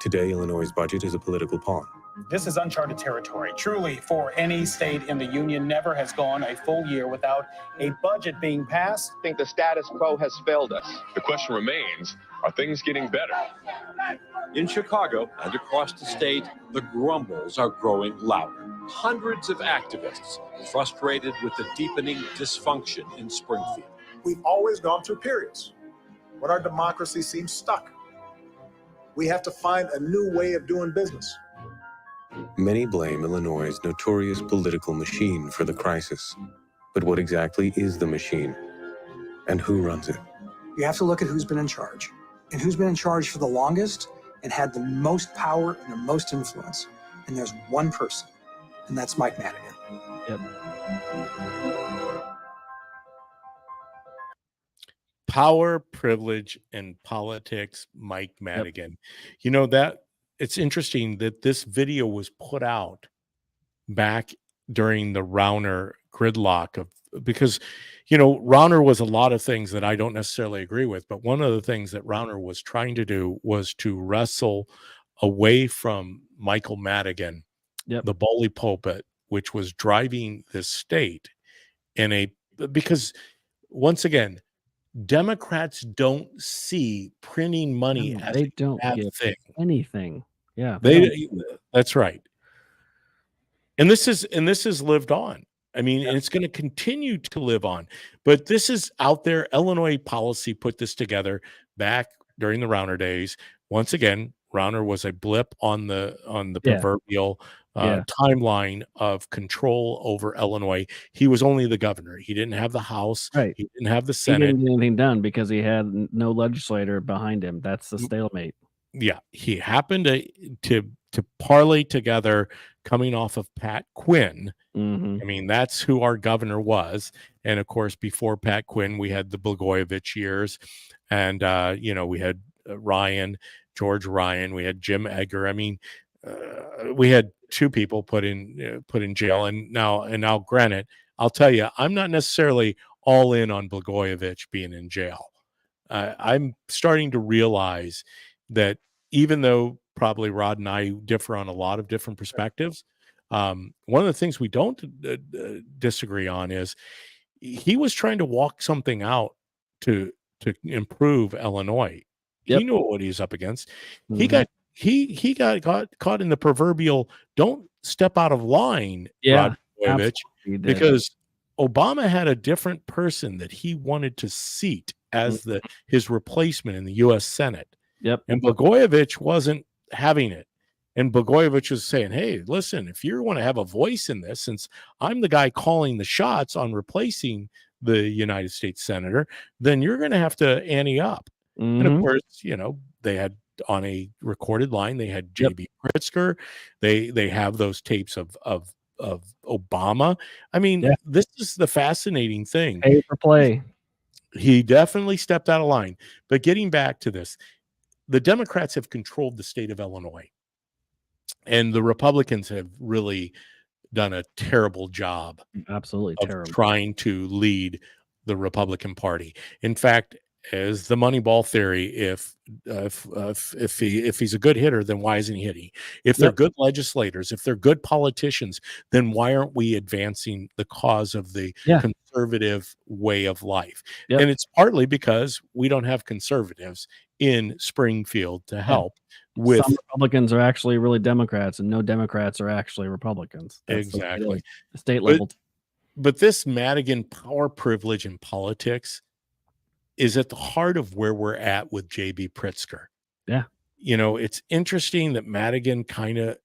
Today, Illinois' budget is a political pawn. This is uncharted territory. Truly, for any state in the union, never has gone a full year without a budget being passed. I think the status quo has failed us. The question remains, are things getting better? In Chicago and across the state, the grumbles are growing louder. Hundreds of activists frustrated with the deepening dysfunction in Springfield. We've always gone through periods when our democracy seems stuck. We have to find a new way of doing business. Many blame Illinois' notorious political machine for the crisis. But what exactly is the machine? And who runs it? You have to look at who's been in charge, and who's been in charge for the longest and had the most power and the most influence. And there's one person, and that's Mike Madigan. Yep. Power, Privilege, and Politics, Mike Madigan. Yep. You know, that it's interesting that this video was put out back during the Rauner gridlock of, because, you know, Rauner was a lot of things that I don't necessarily agree with, but one of the things that Rauner was trying to do was to wrestle away from Michael Madigan, Yep. the bully pulpit, which was driving this state in a, because once again, Democrats don't see printing money No, as they a don't bad give thing. anything. Yeah, they don't. That's right. And this is lived on. I mean, and it's going to continue to live on. But this is out there. Illinois policy put this together back during the Rauner days. Once again, Rauner was a blip on the Yeah. proverbial Yeah. timeline of control over Illinois. He was only the governor. He didn't have the House. Right. He didn't have the He Senate. didn't get anything done because he had no legislator behind him. That's the stalemate. Yeah, he happened to parlay together coming off of Pat Quinn. Mhm. I mean, that's who our governor was. And of course, before Pat Quinn, we had the Blagojevich years, and you know, we had George Ryan, we had Jim Edgar. I mean, we had two people put in jail, and now, granted, I'll tell you, I'm not necessarily all in on Blagojevich being in jail. I'm starting to realize that even though probably Rod and I differ on a lot of different perspectives, one of the things we don't disagree on is he was trying to walk something out to improve Illinois. Yep. He knew what he was up against. Mhm. He got caught in the proverbial "don't step out of line," Yeah, Rod Blagojevich, absolutely he did. because Obama had a different person that he wanted to seat as his replacement in the U.S. Senate. Yep. And Blagojevich wasn't having it. And Blagojevich was saying, hey, listen, if you want to have a voice in this, since I'm the guy calling the shots on replacing the United States senator, then you're going to have to ante up. And of Mhm. course, you know, they had on a recorded line, they had Yep. J.B. Pritzker. They have those tapes of Obama. I mean, Yeah. this is the fascinating thing. Pay for play. He definitely stepped out of line. But getting back to this, the Democrats have controlled the state of Illinois, and the Republicans have really done a terrible job Absolutely of terrible. trying to lead the Republican Party. In fact, as the Moneyball theory, if he's a good hitter, then why isn't he hitting? If they're Yep. good legislators, if they're good politicians, then why aren't we advancing the cause of the Yeah. conservative way of life? Yep. And it's partly because we don't have conservatives in Springfield to help with. Some Republicans are actually really Democrats, and no Democrats are actually Republicans. That's the way it Exactly. is. The state level. But this Madigan power privilege in politics is at the heart of where we're at with J.B. Pritzker. Yeah. You know, it's interesting that Madigan kind of,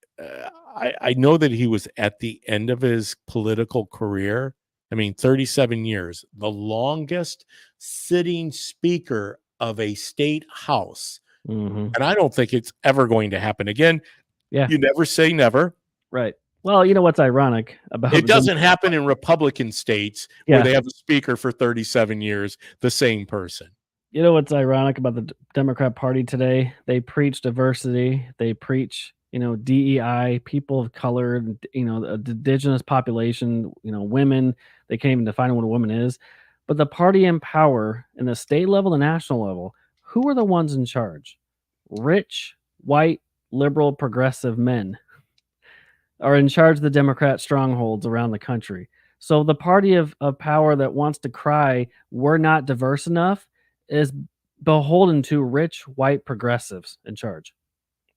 I know that he was at the end of his political career. I mean, 37 years, the longest sitting speaker of a state house. Mhm. And I don't think it's ever going to happen again. Yeah. You never say never. Right. Well, you know what's ironic about It doesn't happen in Republican states where Yeah. they have a speaker for 37 years, the same person. You know what's ironic about the Democrat Party today? They preach diversity. They preach, DEI, people of color, the indigenous population, women. They can't even define what a woman is. But the party in power in the state level, the national level, who are the ones in charge? Rich, white, liberal, progressive men are in charge of the Democrat strongholds around the country. So the party of power that wants to cry, we're not diverse enough, is beholden to rich white progressives in charge.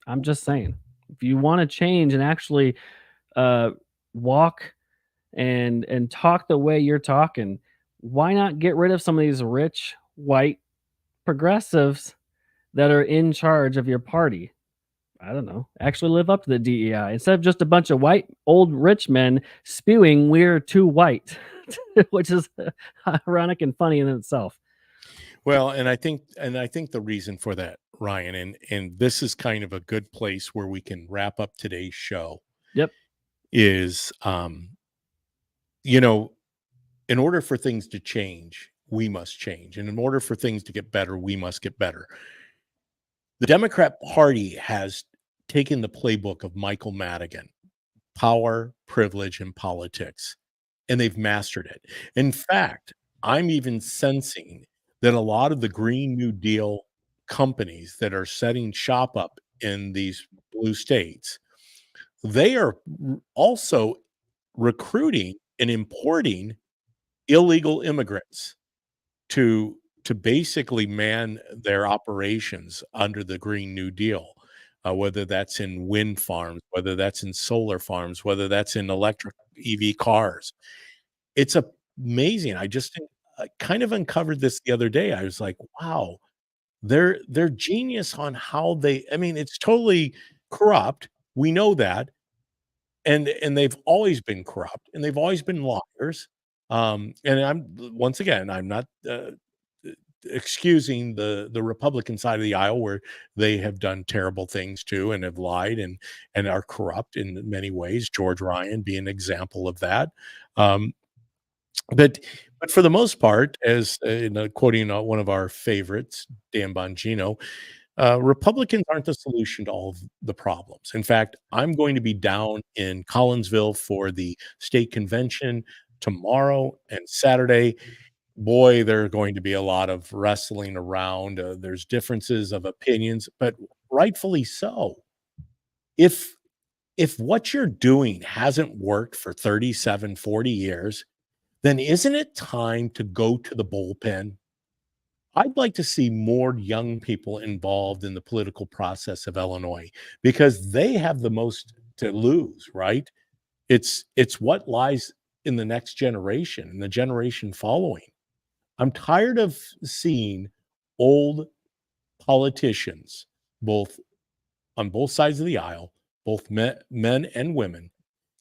I'm just saying, if you want to change and actually walk and talk the way you're talking, why not get rid of some of these rich white progressives that are in charge of your party? I don't know, actually live up to the DEI instead of just a bunch of white old rich men spewing we're too white, which is ironic and funny in itself. Well, and I think the reason for that, Ryan, and this is kind of a good place where we can wrap up today's show. Yep. Is in order for things to change, we must change. And in order for things to get better, we must get better. The Democrat Party has taken the playbook of Michael Madigan, power, privilege, and politics, and they've mastered it. In fact, I'm even sensing that a lot of the Green New Deal companies that are setting shop up in these blue states, they are also recruiting and importing illegal immigrants to basically man their operations under the Green New Deal, whether that's in wind farms, whether that's in solar farms, whether that's in electric EV cars. It's amazing. I just kind of uncovered this the other day. I was like, wow, they're genius on how they. I mean, it's totally corrupt. We know that, and they've always been corrupt, and they've always been liars. And once again, I'm not excusing the Republican side of the aisle where they have done terrible things too and have lied and are corrupt in many ways. George Ryan being an example of that. Um, but for the most part, as quoting one of our favorites, Dan Bongino, Republicans aren't the solution to all of the problems. In fact, I'm going to be down in Collinsville for the state convention tomorrow and Saturday. Boy, there are going to be a lot of wrestling around. There's differences of opinions, but rightfully so. If what you're doing hasn't worked for 37, 40 years, then isn't it time to go to the bullpen? I'd like to see more young people involved in the political process of Illinois because they have the most to lose, right? It's what lies in the next generation and the generation following. I'm tired of seeing old politicians, both on both sides of the aisle, both men and women,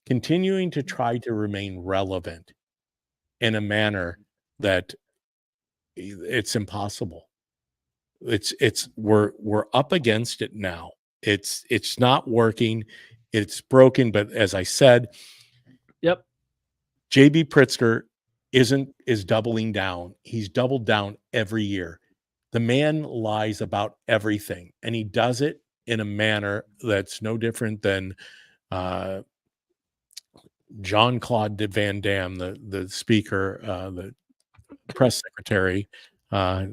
continuing to try to remain relevant in a manner that it's impossible. We're up against it now. It's not working. It's broken. But as I said, Yep. JB Pritzker is doubling down. He's doubled down every year. The man lies about everything, and he does it in a manner that's no different than Jean-Claude Van Damme, the speaker, the press secretary. I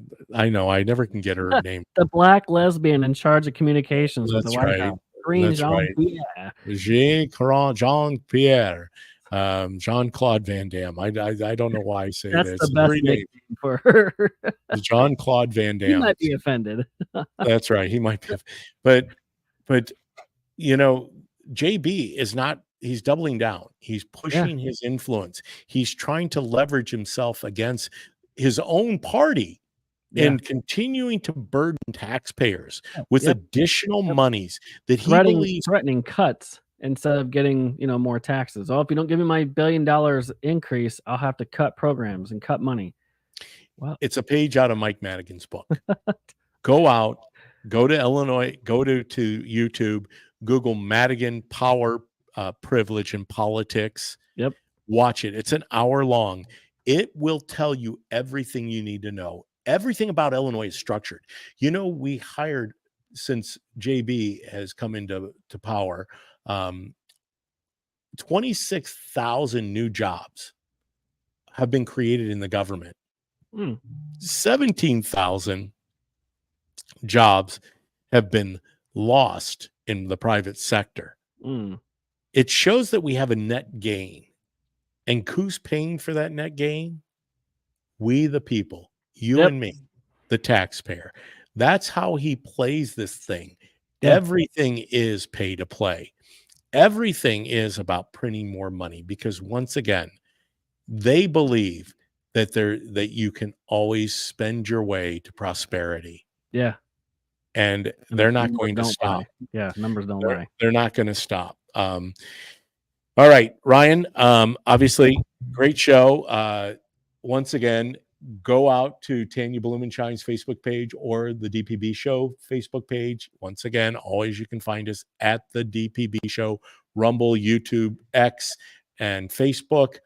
know I never can get her name. The black lesbian in charge of communications with the That's White right. House. Green That's right. Jean-Pierre. Jean-Claude Van Damme. I don't know why I say That's this. the best nickname for her. Jean-Claude Van He Damme. might be offended. That's right. He might be. But you know, JB is not. He's doubling down. He's pushing his influence. He's trying to leverage himself against his own party and continuing to burden taxpayers with additional monies that he believes threatening cuts instead of getting, more taxes. Oh, if you don't give me my $1 billion increase, I'll have to cut programs and cut money. Wow. It's a page out of Mike Madigan's book. Go out, go to Illinois, go to YouTube, Google Madigan Power, Privilege and Politics. Yep. Watch it. It's an hour long. It will tell you everything you need to know. Everything about Illinois is structured. We hired, since JB has come into power, 26,000 new jobs have been created in the government. 17,000 jobs have been lost in the private sector. It shows that we have a net gain. And who's paying for that net gain? We, the people, you and me, the taxpayer. That's how he plays this thing. Everything is pay to play. Everything is about printing more money because, once again, they believe that you can always spend your way to prosperity. Yeah. And they're not going to stop. Lie. Yeah, numbers don't lie. They're not going to stop. All right, Ryan, obviously, great show. Once again, go out to Tanya Blumenshine's Facebook page or the DPB Show Facebook page. Once again, always you can find us at the DPB Show, Rumble, YouTube, X, and Facebook.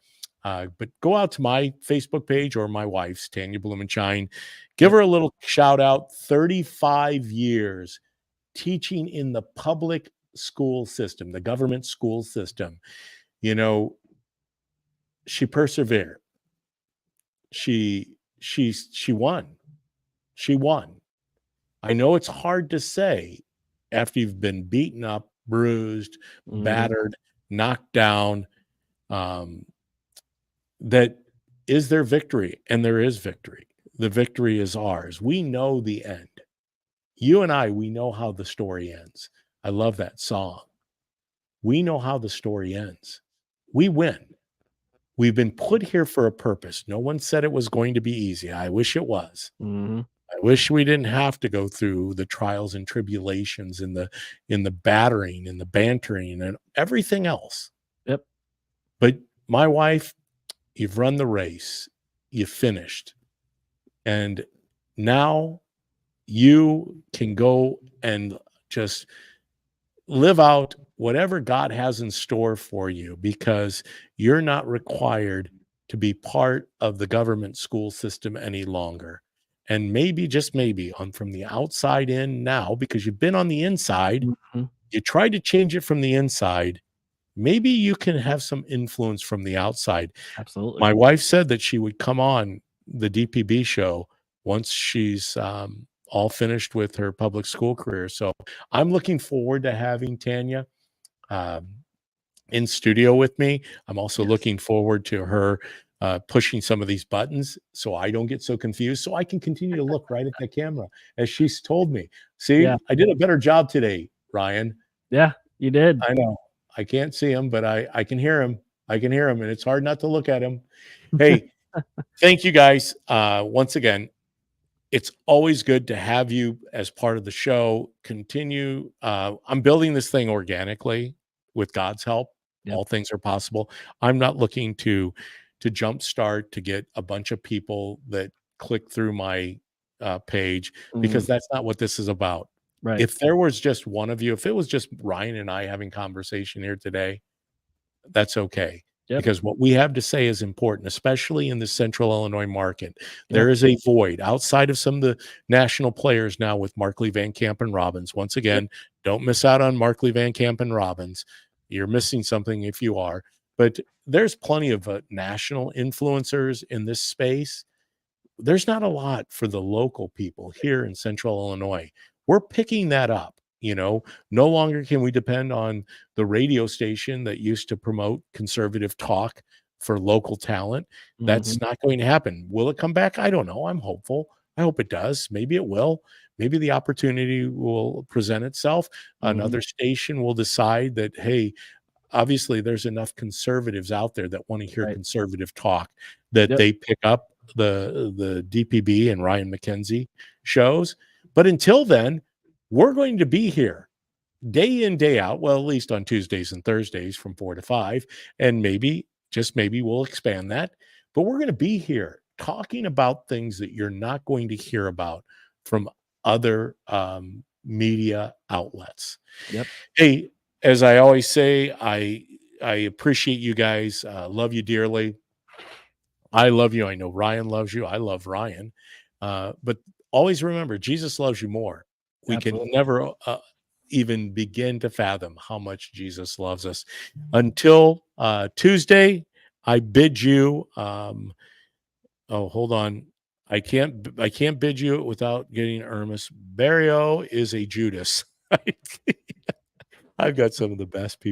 But go out to my Facebook page or my wife's, Tanya Blumenshine. Give her a little shout out. 35 years teaching in the public school system, the government school system. she persevered. She won. She won. I know it's hard to say after you've been beaten up, bruised, battered, knocked down, that is there victory? And there is victory. The victory is ours. We know the end. You and I, we know how the story ends. I love that song. We know how the story ends. We win. We've been put here for a purpose. No one said it was going to be easy. I wish it was. I wish we didn't have to go through the trials and tribulations and the battering and the bantering and everything else. Yep. But my wife, you've run the race. You finished. And now you can go and just live out whatever God has in store for you, because you're not required to be part of the government school system any longer. And maybe, just maybe, on from the outside in now, because you've been on the inside, you tried to change it from the inside. Maybe you can have some influence from the outside. Absolutely. My wife said that she would come on the DPB show once she's all finished with her public school career. So I'm looking forward to having Tanya in studio with me. I'm also looking forward to her pushing some of these buttons so I don't get so confused, so I can continue to look right at the camera as she's told me. See, I did a better job today, Ryan. Yeah, you did. I know. I can't see him, but I can hear him. I can hear him, and it's hard not to look at him. Hey, thank you guys. Once again, it's always good to have you as part of the show. Continue. I'm building this thing organically with God's help. All things are possible. I'm not looking to jumpstart to get a bunch of people that click through my page, because that's not what this is about. Right. If there was just one of you, if it was just Ryan and I having conversation here today, that's okay. Because what we have to say is important, especially in the Central Illinois market. There is a void outside of some of the national players now with Markley, Van Camp, and Robbins. Once again, don't miss out on Markley, Van Camp, and Robbins. You're missing something if you are. But there's plenty of national influencers in this space. There's not a lot for the local people here in Central Illinois. We're picking that up. You know, no longer can we depend on the radio station that used to promote conservative talk for local talent. That's not going to happen. Will it come back? I don't know. I'm hopeful. I hope it does. Maybe it will. Maybe the opportunity will present itself. Another station will decide that, hey, obviously there's enough conservatives out there that want to hear conservative talk that they pick up the DPB and Ryan McKenzie shows. But until then, we're going to be here day in, day out. Well, at least on Tuesdays and Thursdays from 4 to 5. And maybe, just maybe, we'll expand that. But we're going to be here talking about things that you're not going to hear about from other media outlets. Hey, as I always say, I appreciate you guys. Love you dearly. I love you. I know Ryan loves you. I love Ryan. But always remember, Jesus loves you more. We can never even begin to fathom how much Jesus loves us. Until Tuesday, I bid you. Oh, hold on. I can't bid you without getting Irmis. Barrio is a Judas. I've got some of the best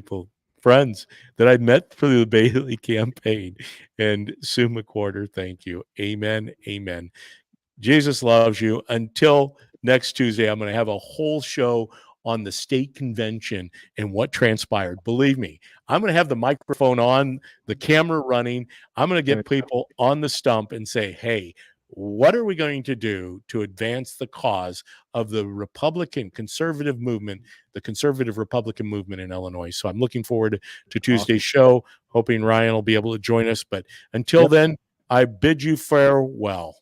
friends that I met through the Bailey campaign. And Sue McWhorter, thank you. Amen. Amen. Jesus loves you. Until next Tuesday, I'm going to have a whole show on the state convention and what transpired. Believe me, I'm going to have the microphone on, the camera running. I'm going to get people on the stump and say, hey, what are we going to do to advance the cause of the Republican conservative movement, the conservative Republican movement in Illinois? So I'm looking forward to Tuesday's show, hoping Ryan will be able to join us. But until then, I bid you farewell.